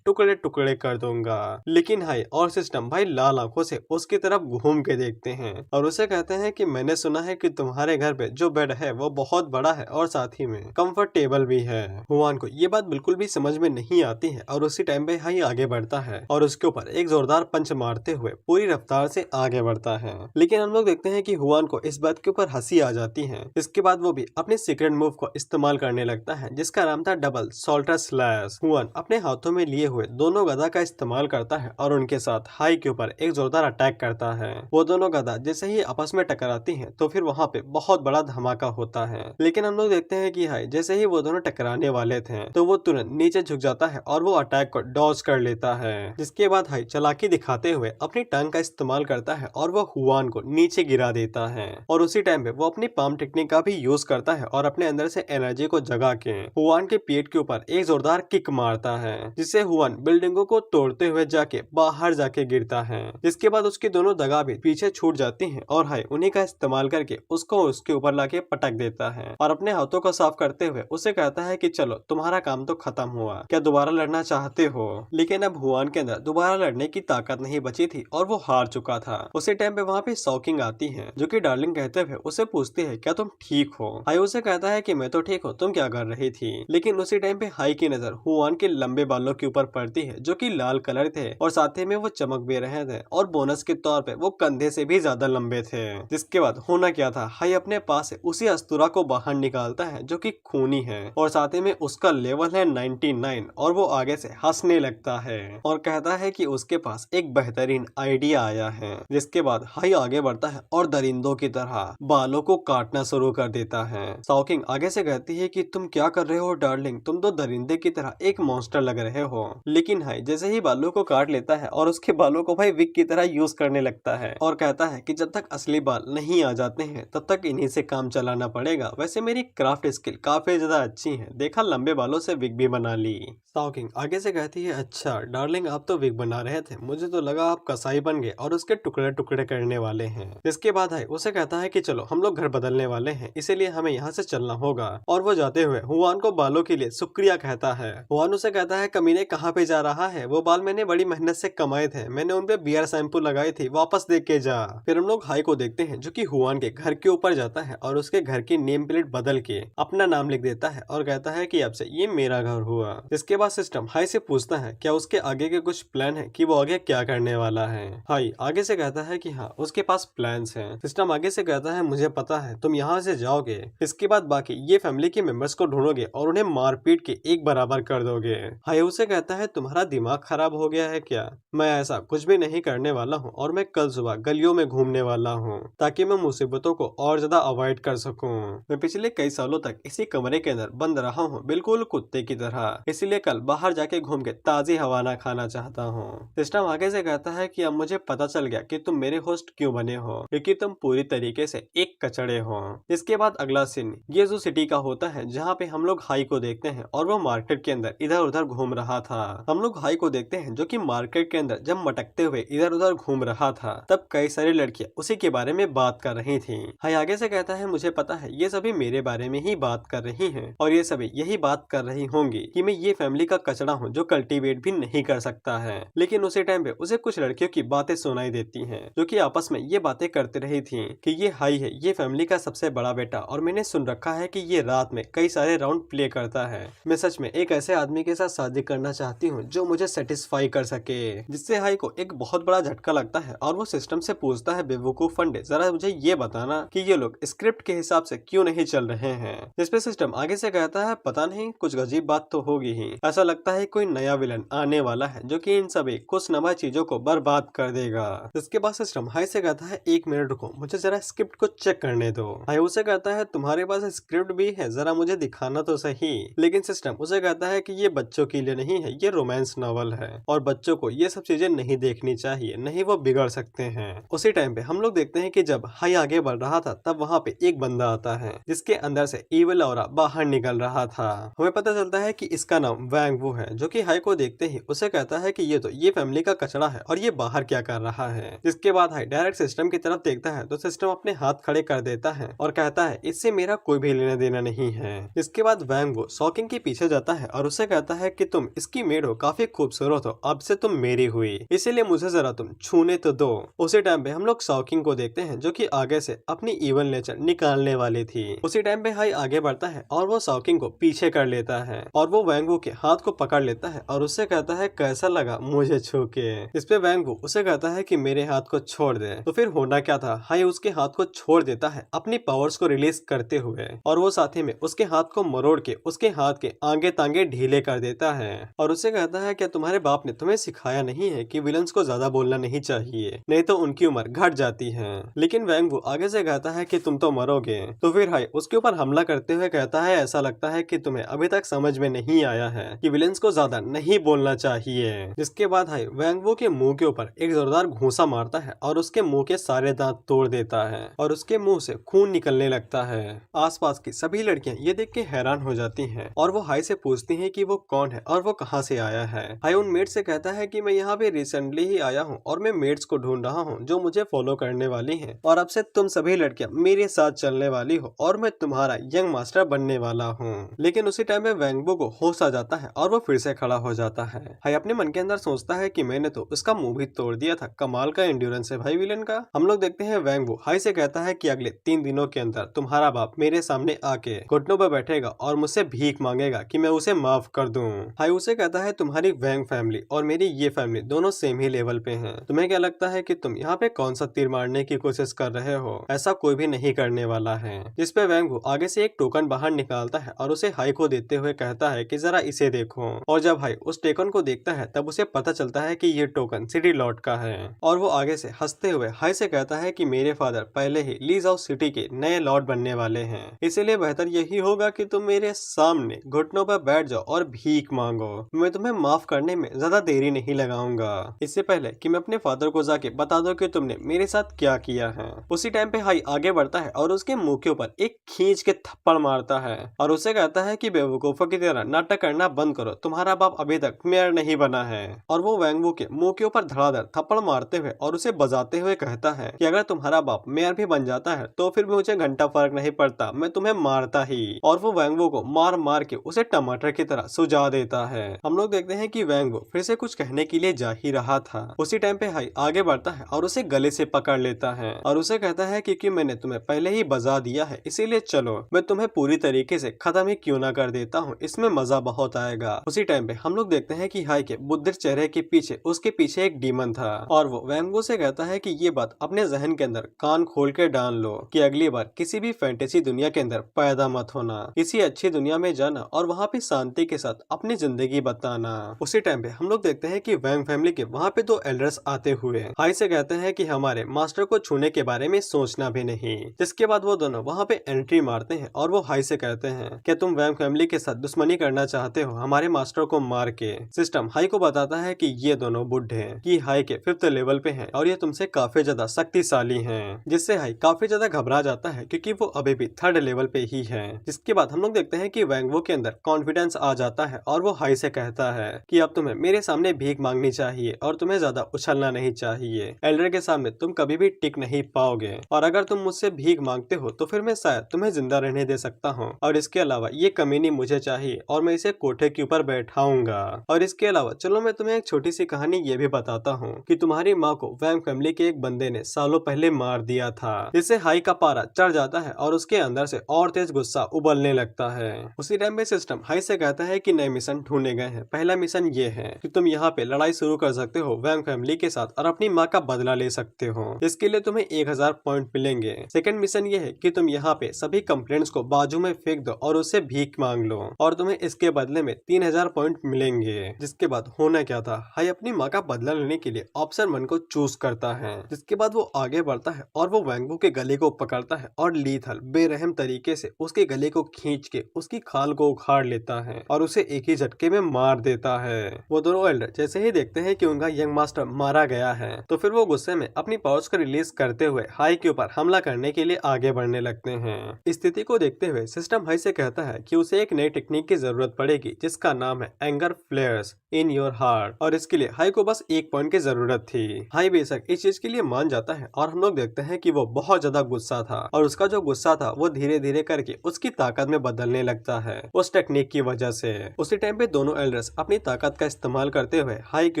टुकड़े टुकड़े कर दूंगा। लेकिन हाई और सिस्टम भाई लाल आंखों से उसकी तरफ घूम के देखते हैं और उसे कहते हैं कि मैंने सुना है कि तुम्हारे घर पे जो बेड है वो बहुत बड़ा है और साथ ही में कंफर्टेबल भी है। हुआन को ये बात बिल्कुल भी समझ में नहीं आती है और उसी टाइम पे हाई आगे बढ़ता है और उसके ऊपर एक जोरदार पंच मारते हुए पूरी रफ्तार से आगे बढ़ता है। लेकिन हम लोग देखते हैं कि हुआन को इस बात के ऊपर हंसी आ जाती है। इसके बाद वो भी अपने सीक्रेट मूव को इस्तेमाल करने लगता है, जिसका नाम था डबल सोल्टर स्लैश। हुआन अपने हाथों में लिए हुए दोनों गदा का इस्तेमाल करता है और उनके साथ हाई के ऊपर एक जोरदार अटैक करता है। वो दोनों गदा जैसे ही आपस में टकराती हैं तो फिर वहाँ पे बहुत बड़ा धमाका होता है। लेकिन हम लोग देखते हैं कि हाई जैसे ही वो दोनों टकराने वाले थे तो वो तुरंत नीचे झुक जाता है और वो अटैक को डॉज कर लेता है। जिसके बाद हाई चालाकी दिखाते हुए अपनी टंग का इस्तेमाल करता है और वो हुआन को नीचे गिरा देता है। और उसी टाइम पे वो अपनी पाम टेक्निक का भी यूज करता है और अपने अंदर से एनर्जी को जगा के हुआन के पेट के ऊपर एक जोरदार किक मारता है, जिससे हुआन बिल्डिंगों को तोड़ते हुए जाके बाहर जाके गिरता है। जिसके बाद उसकी दोनों दगा भी पीछे छूट जाती हैं और हाई उन्हीं का इस्तेमाल करके उसको उसके ऊपर लाके पटक देता है और अपने हाथों को साफ करते हुए उसे कहता है कि चलो तुम्हारा काम तो खत्म हुआ, क्या दोबारा लड़ना चाहते हो। लेकिन अब हुआन के अंदर दोबारा लड़ने की ताकत नहीं बची थी और वो हार चुका था। उसी टाइम पे वहाँ पे शॉकिंग आती है, जो कि डार्लिंग कहते हुए उसे पूछती है क्या तुम ठीक हो। हाई उसे कहता है कि मैं तो ठीक हूँ, तुम क्या कर रही थी। लेकिन उसी टाइम पे हाई की नजर हुआन के लंबे बालों के ऊपर पड़ती है, जो कि लाल कलर थे और साथ ही में वो चमक भी रहे थे और बोनस के तौर पे वो कंधे से भी ज्यादा लंबे थे। जिसके बाद होना क्या था, हाई अपने पास से उसी अस्तुरा को बाहर निकालता है जो कि खूनी है और साथ ही में उसका लेवल है 99 और वो आगे से हंसने लगता है और कहता है कि उसके पास एक बेहतरीन आइडिया आया है। जिसके बाद हाई आगे बढ़ता है और दरिंदों की तरह बालों को काटना शुरू कर देता है। शॉकिंग आगे से कहती है कि तुम क्या कर रहे हो डार्लिंग, तुम तो दरिंदे की तरह एक मॉन्स्टर लग रहे हो। लेकिन हाई जैसे ही बालों को काट लेता है और उसके बालों को भाई विग की तरह यूज करने लगता है और कहता है कि जब तक असली बाल नहीं आ जाते हैं तब तक इन्हीं से काम चलाना पड़ेगा। वैसे मेरी क्राफ्ट स्किल काफी ज्यादा अच्छी है, देखा लंबे बालों से विग भी बना ली। शॉकिंग आगे से कहती है अच्छा डार्लिंग आप तो विग बना रहे थे, मुझे तो लगा आप कसाई बन गए और उसके टुकड़े टुकड़े करने वाले हैं। जिसके बाद हाई उसे कहता है कि चलो हम लोग घर बदलने वाले हैं, इसीलिए हमें यहाँ से चलना होगा। और वो जाते हुए हुआन को बालों के लिए शुक्रिया कहता है। हुआन उसे कहता है कमीने कहाँ पे जा रहा है, वो बाल मैंने बड़ी मेहनत से कमाए थे, मैंने उन पे बियर शैम्पू लगाई थी, वापस दे के जा। फिर हम लोग हाई को देखते हैं जो कि हुआन के घर के ऊपर जाता है और उसके घर की नेम प्लेट बदल के अपना नाम लिख देता है और कहता है कि अब से ये मेरा घर हुआ। इसके बाद सिस्टम हाई से पूछता है क्या उसके आगे के कुछ प्लान है कि वो आगे क्या करने वाला है। हाई आगे से कहता है कि हाँ उसके पास प्लान्स हैं। सिस्टम आगे से कहता है मुझे पता है तुम यहाँ से जाओगे, इसके बाद बाकी ये फैमिली के मेंबर्स को ढूंढोगे और उन्हें मारपीट के एक बराबर कर दोगे। हाई उसे कहता है तुम्हारा दिमाग खराब हो गया है क्या, मैं ऐसा कुछ भी नहीं करने वाला हूँ और मैं कल सुबह गलियों में घूमने वाला हूँ ताकि मैं मुसीबतों को और ज्यादा अवॉइड कर सकूँ। मैं पिछले कई सालों तक इसी कमरे के अंदर बंद रहा हूँ बिल्कुल कुत्ते की तरह, इसीलिए कल बाहर जाके घूम के ताजी हवा ना खाना चाहता हूँ। सिस्टम आगे से कहता है कि अब मुझे पता चल गया कि तुम मेरे होस्ट क्यों बने हो, क्योंकि तुम पूरी तरीके से एक कचड़े हो। इसके बाद अगला सीन ये जो सिटी का होता है जहाँ पे हम लोग हाई को देखते हैं और वो मार्केट के अंदर इधर उधर घूम रहा था। हम लोग हाई को देखते हैं जो कि मार्केट के अंदर जब मटकते हुए इधर उधर घूम रहा था तब कई सारी लड़कियां उसी के बारे में बात कर रही थी। हाई आगे से कहता है मुझे पता है ये सभी मेरे बारे में ही बात कर रही हैं और ये सभी यही बात कर रही होंगी कि मैं ये फैमिली का कचड़ा हूँ जो कल्टीवेट भी नहीं कर सकता है। लेकिन उसी टाइम पे उसे कुछ लड़कियों की बातें सुनाई देती हैं जो कि आपस में ये बातें करते रही थी कि ये हाई है ये फैमिली का सबसे बड़ा बेटा और मैंने सुन रखा है कि ये रात में कई कई सारे राउंड प्ले करता है। मैं सच में एक ऐसे आदमी के साथ शादी करना चाहती हूँ जो मुझे सेटिस्फाई कर सके। जिससे हाई को एक बहुत बड़ा झटका लगता है और वो सिस्टम से पूछता है, बेवकूफ फंडे, जरा मुझे ये बताना कि ये लोग स्क्रिप्ट के हिसाब से क्यों नहीं चल रहे हैं। जिसपे सिस्टम आगे से कहता है, पता नहीं, कुछ अजीब बात तो होगी ही। ऐसा लगता है कोई नया विलन आने वाला है जो कि इन सभी कुछ नमा चीजों को बर्बाद कर देगा। इसके बाद सिस्टम हाई से कहता है, 1 मिनट रुको, मुझे जरा स्क्रिप्ट को चेक करने दो। हाई उसे कहता है, तुम्हारे पास स्क्रिप्ट भी है, जरा मुझे दिखाना तो सही। लेकिन सिस्टम उसे कहता है कि ये बच्चों के लिए नहीं है, ये रोमांस नॉवल है और बच्चों को ये सब चीजें नहीं देखनी चाहिए, नहीं वो बिगड़ सकते हैं। उसी टाइम पे हम लोग देखते हैं कि जब हाई आगे बढ़ रहा था तब वहाँ पे एक बंदा आता है जिसके अंदर से इविल ऑरा बाहर निकल रहा था। हमें पता चलता है कि इसका नाम वैंग वू है, जो कि हाई को देखते ही उसे कहता है कि ये फैमिली का कचरा है और ये बाहर क्या कर रहा है। जिसके बाद हाई डायरेक्ट सिस्टम की तरफ देखता है तो सिस्टम अपने हाथ खड़े कर देता है और कहता है, इससे मेरा कोई भी लेना देना नहीं है। इसके बाद वैंग वू शॉकिंग के पीछे जाता है और उसे कहता है कि तुम इसकी मेड हो, काफी खूबसूरत हो, अब से तुम मेरी हुई, इसीलिए मुझे जरा तुम छूने तो दो। उसी टाइम पे हम लोग शॉकिंग को देखते हैं जो कि आगे से अपनी इवल नेचर निकालने वाली थी। उसी टाइम पे हाई आगे बढ़ता है और वो शॉकिंग को पीछे कर लेता है और वो वैंग वू के हाथ को पकड़ लेता है और उससे कहता है, कैसा लगा मुझे छू के। इस पे वैंग वू उसे कहता है कि मेरे हाथ को छोड़ दे। तो फिर होना क्या था, हाई उसके हाथ को छोड़ देता है अपनी पावर्स को रिलीज करते हुए और वो साथी में उसके हाथ को मरोड़ के उसके हाथ के आगे तांगे ढीले कर देता है और उसे कहता है, क्या तुम्हारे बाप ने तुम्हें सिखाया नहीं है कि विलन्स को ज्यादा बोलना नहीं चाहिए, नहीं तो उनकी उम्र घट जाती है। लेकिन वैंग वू आगे से कहता है कि तुम तो मरोगे। तो फिर हाई उसके ऊपर हमला करते हुए कहता है, ऐसा लगता है कि तुम्हें अभी तक समझ में नहीं आया है कि विलन्स को ज्यादा नहीं बोलना चाहिए। जिसके बाद हाई वैंग वू के मुंह के ऊपर एक जोरदार घूंसा मारता है और उसके मुंह के सारे दांत तोड़ देता है और उसके मुंह से खून निकलने लगता है। आसपास की सभी लड़कियां ये देख के हैरान हो जाती हैं और वो हाई से पूछती हैं कि वो कौन है और वो कहां से आया है। हाई उन मेड से कहता है कि मैं यहाँ पे रिसेंटली ही आया हूँ और मैं मेड्स को ढूंढ रहा हूँ जो मुझे फॉलो करने वाली हैं और अब से तुम सभी लड़कियां मेरे साथ चलने वाली हो और मैं तुम्हारा यंग मास्टर बनने वाला हूँ। लेकिन उसी टाइम में वैंग वू को होश आ जाता है और वो फिर से खड़ा हो जाता है। हाई अपने मन के अंदर सोचता है कि मैंने तो उसका मुंह भी तोड़ दिया था, कमाल का एंड्योरेंस है भाई विलन का। हम लोग देखते हैं वैंग वू हाई से कहता है कि अगले 3 दिनों के अंदर तुम्हारा बाप मेरे सामने आके घुटनों पर बैठेगा और मुझसे भीख मांगेगा कि मैं उसे माफ कर दूं। हाई उसे कहता है, तुम्हारी वैंग फैमिली और मेरी ये फैमिली दोनों सेम ही लेवल पे हैं। तुम्हें क्या लगता है कि तुम यहाँ पे कौन सा तीर मारने की कोशिश कर रहे हो, ऐसा कोई भी नहीं करने वाला है। जिसपे वैंग वू आगे से एक टोकन बाहर निकालता है और उसे हाई को देते हुए कहता है कि जरा इसे देखो। और जब हाई उस टोकन को देखता है तब उसे पता चलता है कि ये टोकन सिटी लॉर्ड का है और वो आगे से हंसते हुए हाई से कहता है कि मेरे फादर पहले ही लीज हाउस सिटी के नए लॉर्ड बनने वाले हैं, इसीलिए बेहतर यही होगा कि तुम मेरे सामने घुटनों पर बैठ जाओ और भीख मांगो। मैं तुम्हें माफ करने में ज्यादा देरी नहीं लगाऊंगा, इससे पहले कि मैं अपने फादर को जाके बता दो कि तुमने मेरे साथ क्या किया है। उसी टाइम पे हाई आगे बढ़ता है और उसके मुंह के ऊपर एक खींच के थप्पड़ मारता है और उसे कहता है कि बेवकूफों की तरह नाटक करना बंद करो, तुम्हारा बाप अभी तक मेयर नहीं बना है। और वो वैंग वू के मुंह के ऊपर धड़ाधड़ थप्पड़ मारते हुए और उसे बजाते हुए कहता है कि अगर तुम्हारा बाप मेयर भी बन जाता है तो फिर मुझे घंटा फर्क नहीं पड़ता, मैं तुम्हें मारता ही। और वो वैंग वू को मार मार के उसे टमाटर की तरह सुझा देता है। हम लोग देखते हैं कि वैंग वू फिर से कुछ कहने के लिए जा ही रहा था। उसी टाइम पे हाई आगे बढ़ता है और उसे गले से पकड़ लेता है और उसे कहता है क्योंकि मैंने तुम्हें पहले ही बजा दिया है, इसीलिए चलो मैं तुम्हें पूरी तरीके से खत्म ही क्यों ना कर देता हूँ, इसमें मजा बहुत आएगा। उसी टाइम पे हम लोग देखते हैं कि हाई के बुद्धिर चेहरे के पीछे उसके पीछे एक डीमन था और वो वैंग वू से कहता है कि ये बात अपने जहन के अंदर कान खोल के डाल लो कि अगली बार किसी भी फैंटेसी दुनिया के अंदर पैदा मत होना, किसी अच्छी दुनिया में जाना और वहाँ पे शांति के साथ अपनी जिंदगी बताना। उसी टाइम पे हम लोग देखते हैं कि वैंग फैमिली के वहाँ पे 2 एल्डर्स आते हुए हाई से कहते हैं कि हमारे मास्टर को छूने के बारे में सोचना भी नहीं। जिसके बाद वो दोनों वहाँ पे एंट्री मारते हैं और वो हाई से कहते हैं कि तुम वैंग फैमिली के साथ दुश्मनी करना चाहते हो हमारे मास्टर को मार के। सिस्टम हाई को बताता है कि ये दोनों बुढ़े कि हाई के 5th लेवल पे हैं और ये तुमसे काफी ज्यादा शक्तिशाली हैं। जिससे हाई काफी ज्यादा घबरा जाता है क्योंकि वो अभी भी 3rd लेवल पे ही है। जिसके बाद हम लोग देखते हैं कि वैंग वू के अंदर कॉन्फिडेंस आ जाता है और वो हाई से कहता है कि अब तुम्हें मेरे सामने भीख मांगनी चाहिए और तुम्हें ज्यादा उछलना नहीं चाहिए। एल्डर के सामने तुम कभी भी टिक नहीं पाओगे और अगर तुम मुझसे भीख मांगते हो तो फिर मैं शायद तुम्हें जिंदा रहने दे सकता हूँ और इसके अलावा ये कमीनी मुझे चाहिए और मैं इसे कोठे के ऊपर बैठाऊंगा। और इसके अलावा चलो मैं तुम्हें एक छोटी सी कहानी ये भी बताता हूँ कि तुम्हारी माँ को वैंग फैमिली के एक बंदे ने सालों पहले मार दिया था। जिससे हाई का पारा चढ़ जाता है और उसके अंदर से और तेज गुस्सा उबल उबलने लगता है। उसी टाइम पे सिस्टम हाई से कहता है कि नए मिशन ढूंढे गए हैं। पहला मिशन ये है कि तुम यहाँ पे लड़ाई शुरू कर सकते हो वैंग फैमिली के साथ और अपनी माँ का बदला ले सकते हो। इसके लिए तुम्हें 1000 पॉइंट मिलेंगे। सेकंड मिशन ये है कि तुम यहाँ पे सभी कंप्लेंट्स को बाजू में फेंक दो और उससे भीख मांग लो और तुम्हें इसके बदले में 3000 पॉइंट मिलेंगे। जिसके बाद होना क्या था, हाई अपनी माँ का बदला लेने के लिए ऑप्शन 1 को चूज करता है। जिसके बाद वो आगे बढ़ता है और वो वैंगबू के गले को पकड़ता है और लीथल बेरहम तरीके से उसके गले को खींच के उसकी खाल को उखाड़ लेता है और उसे एक ही झटके में मार देता है। वो दोनों एल्डर जैसे ही देखते हैं कि उनका यंग मास्टर मारा गया है तो फिर वो गुस्से में अपनी पावर्स को रिलीज करते हुए हाई के ऊपर हमला करने के लिए आगे बढ़ने लगते हैं। स्थिति को देखते हुए सिस्टम हाई से कहता है कि उसे एक नई टेक्निक की जरूरत पड़ेगी जिसका नाम है एंगर फ्लेयर्स इन योर हार्ट और इसके लिए हाई को बस 1 पॉइंट की जरूरत थी। हाई बेशक इस चीज के लिए मान जाता है और हम लोग देखते हैं कि वो बहुत ज्यादा गुस्सा था और उसका जो गुस्सा था वो धीरे धीरे करके उसकी ताकत में बदलने लगता है उस टेक्निक की वजह से। उसी टाइम पे दोनों एल्डर्स अपनी ताकत का इस्तेमाल करते हुए हाई के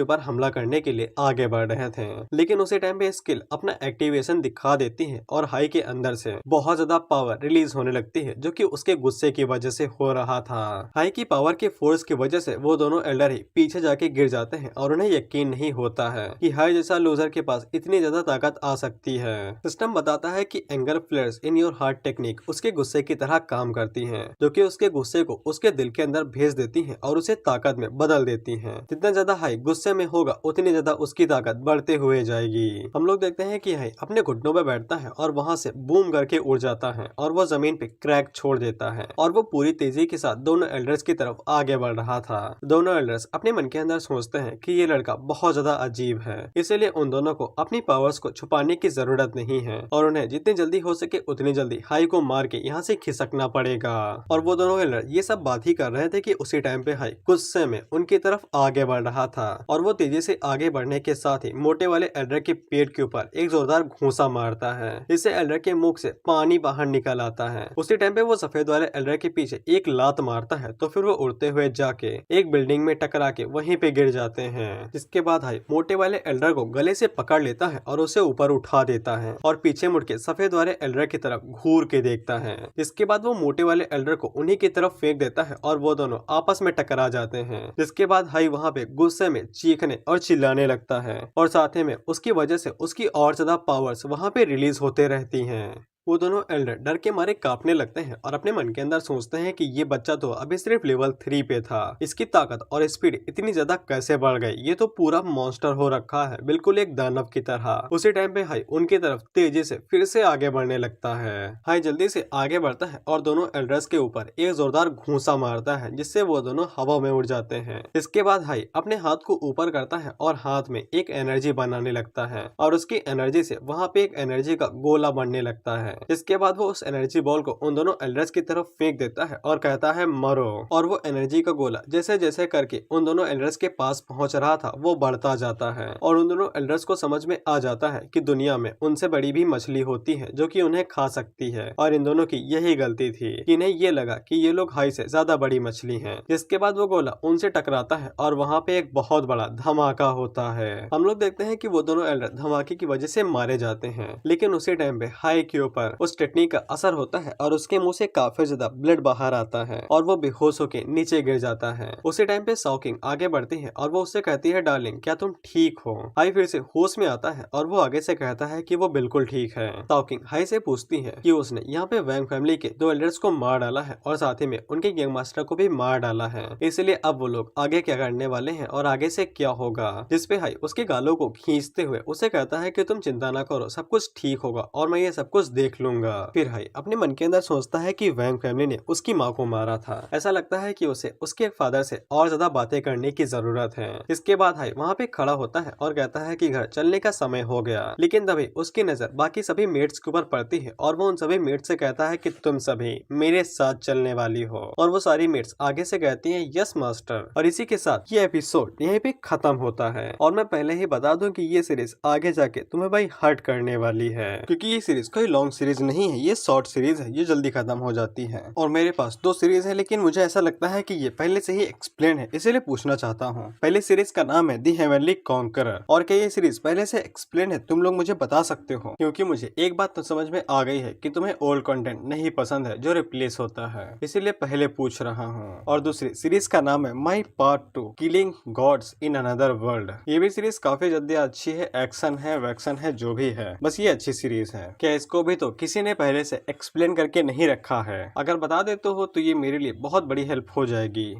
ऊपर हमला करने के लिए आगे बढ़ रहे थे, लेकिन उसी टाइम पे स्किल अपना एक्टिवेशन दिखा देती है और हाई के अंदर से बहुत ज्यादा पावर रिलीज होने लगती है जो कि उसके गुस्से की वजह से हो रहा था। हाई की पावर के फोर्स की वजह से वो दोनों एल्डर ही पीछे जाके गिर जाते हैं और उन्हें यकीन नहीं होता है कि हाई जैसा लूजर के पास इतनी ज्यादा ताकत आ सकती है। सिस्टम बताता है कि anger फ्लेयर्स in your heart technique उसके गुस्से की तरह काम करती है जो कि उसके गुस्से को उसके दिल के अंदर भेज देती है और उसे ताकत में बदल देती है। जितना ज्यादा हाई गुस्से में होगा उतनी ज्यादा उसकी ताकत बढ़ते हुए जाएगी। हम लोग देखते हैं कि हाई अपने घुटनों पे बैठता है और वहाँ से बूम करके उड़ जाता है और वो जमीन पे क्रैक छोड़ देता है और वो पूरी तेजी के साथ दोनों एल्डर्स की तरफ आगे बढ़ रहा था। दोनों एल्डर्स अपने मन के अंदर सोचते हैं कि ये लड़का बहुत ज्यादा अजीब है, इसीलिए उन दोनों को अपनी पावर्स को छुपाने की जरूरत नहीं है और उन्हें जितनी जल्दी हो सके उतनी जल्दी हाई को मार के यहाँ से खिसकना पड़ेगा। और वो दोनों एल्डर ये सब बात ही कर रहे थे कि उसी टाइम पे हाई गुस्से में उनकी तरफ आगे बढ़ रहा था और वो तेजी से आगे बढ़ने के साथ ही मोटे वाले एल्डर के पेट के ऊपर एक जोरदार घूंसा मारता है। इससे एल्डर के मुख से पानी बाहर निकल आता है। उसी टाइम पे वो सफेद वाले एल्डर के पीछे एक लात मारता है तो फिर वो उड़ते हुए जाके एक बिल्डिंग में टकरा के वहीं पे गिर जाते हैं। जिसके बाद हाई मोटे वाले एल्डर को गले से पकड़ लेता है और उसे ऊपर उठा देता है और पीछे मुड़ के सफेद वाले एल्डर की तरफ घूर के देखता है। जिसके बाद वो मोटे वाले एल्डर को उन्हीं की तरफ फेंक देता है और वो दोनों आपस में टकरा जाते हैं। जिसके बाद हाई वहाँ पे गुस्से में चीखने और चिल्लाने लगता है और साथ ही में उसकी वजह से उसकी और ज्यादा पावर्स वहाँ पे रिलीज होते रहती हैं। वो दोनों एल्डर डर के मारे कांपने लगते हैं और अपने मन के अंदर सोचते हैं कि ये बच्चा तो अभी सिर्फ लेवल 3 पे था, इसकी ताकत और स्पीड इतनी ज्यादा कैसे बढ़ गई, ये तो पूरा मॉन्स्टर हो रखा है, बिल्कुल एक दानव की तरह। उसी टाइम पे हाई उनकी तरफ तेजी से फिर से आगे बढ़ने लगता है। हाई जल्दी से आगे बढ़ता है और दोनों एल्डर्स के ऊपर एक जोरदार घूंसा मारता है जिससे वो दोनों हवा में उड़ जाते हैं। इसके बाद हाई अपने हाथ को ऊपर करता है और हाथ में एक एनर्जी बनाने लगता है और उसकी एनर्जी से वहाँ पे एक एनर्जी का गोला बनने लगता है। इसके बाद वो उस एनर्जी बॉल को उन दोनों एल्डर्स की तरफ फेंक देता है और कहता है मरो। और वो एनर्जी का गोला जैसे जैसे करके उन दोनों एल्डर्स के पास पहुंच रहा था वो बढ़ता जाता है और उन दोनों एल्डर्स को समझ में आ जाता है कि दुनिया में उनसे बड़ी भी मछली होती है जो कि उन्हें खा सकती है और इन दोनों की यही गलती थी कि इन्हें ये लगा कि ये लोग हाई से ज्यादा बड़ी मछली है। जिसके बाद वो गोला उनसे टकराता है और वहाँ पे एक बहुत बड़ा धमाका होता है। हम लोग देखते हैं कि वो दोनों एल्डर धमाके की वजह से मारे जाते हैं, लेकिन उसी टाइम पे हाई के ऊपर उस टेक्निक का असर होता है और उसके मुंह से काफी ज्यादा ब्लड बाहर आता है और वो बेहोश होकर नीचे गिर जाता है। उसी टाइम पे शॉकिंग आगे बढ़ती है और वो उससे कहती है डार्लिंग क्या तुम ठीक हो। हाई फिर से होश में आता है और वो आगे से कहता है कि वो बिल्कुल ठीक है। शॉकिंग हाई से पूछती है कि उसने यहाँ पे वैंग फैमिली के 2 एल्डर्स को मार डाला है और साथ ही में उनके गैंग मास्टर को भी मार डाला है, इसलिए अब वो लोग आगे क्या करने वाले हैं और आगे से क्या होगा। जिसपे हाई उसके गालों को खींचते हुए उसे कहता है कि तुम चिंता ना करो, सब कुछ ठीक होगा और मैं ये सब कुछ देख लूंगा। फिर हाई अपने मन के अंदर सोचता है कि वैंग फैमिली ने उसकी माँ को मारा था, ऐसा लगता है कि उसे उसके फादर से और ज्यादा बातें करने की जरूरत है। इसके बाद हाई वहाँ पे खड़ा होता है और कहता है कि घर चलने का समय हो गया, लेकिन तभी उसकी नजर बाकी सभी मेट्स के ऊपर पड़ती है और वो उन सभी मेट्स से कहता है कि तुम सभी मेरे साथ चलने वाली हो और वो सारी मेट्स आगे से कहती हैं यस मास्टर। और इसी के साथ ये एपिसोड यहीं पे खत्म होता है और मैं पहले ही बता दूं कि ये सीरीज आगे जाके तुम्हें भाई हर्ट करने वाली है, क्योंकि ये सीरीज कोई लॉन्ग सीरीज नहीं है, ये शॉर्ट सीरीज है, ये जल्दी खत्म हो जाती है। और मेरे पास 2 सीरीज है, लेकिन मुझे ऐसा लगता है कि ये पहले से ही एक्सप्लेन है, इसीलिए पूछना चाहता हूँ। पहली सीरीज का नाम है दी हेवनली कॉन्करर। और क्या ये सीरीज पहले से एक्सप्लेन है, तुम लोग मुझे बता सकते हो, क्योंकि मुझे एक बात तो समझ में आ गई है कि तुम्हें ओल्ड कंटेंट नहीं पसंद है जो रिप्लेस होता है, इसीलिए पहले पूछ रहा हूँ। और दूसरी सीरीज का नाम है my part 2 killing gods in another world. ये भी सीरीज काफी ज्यादा अच्छी है, एक्शन है, वैक्शन है, जो भी है, बस ये अच्छी सीरीज है। क्या इसको भी तो किसी ने पहले से एक्सप्लेन करके नहीं रखा है? अगर बता देते हो तो ये मेरे लिए बहुत बड़ी हेल्प हो जाएगी।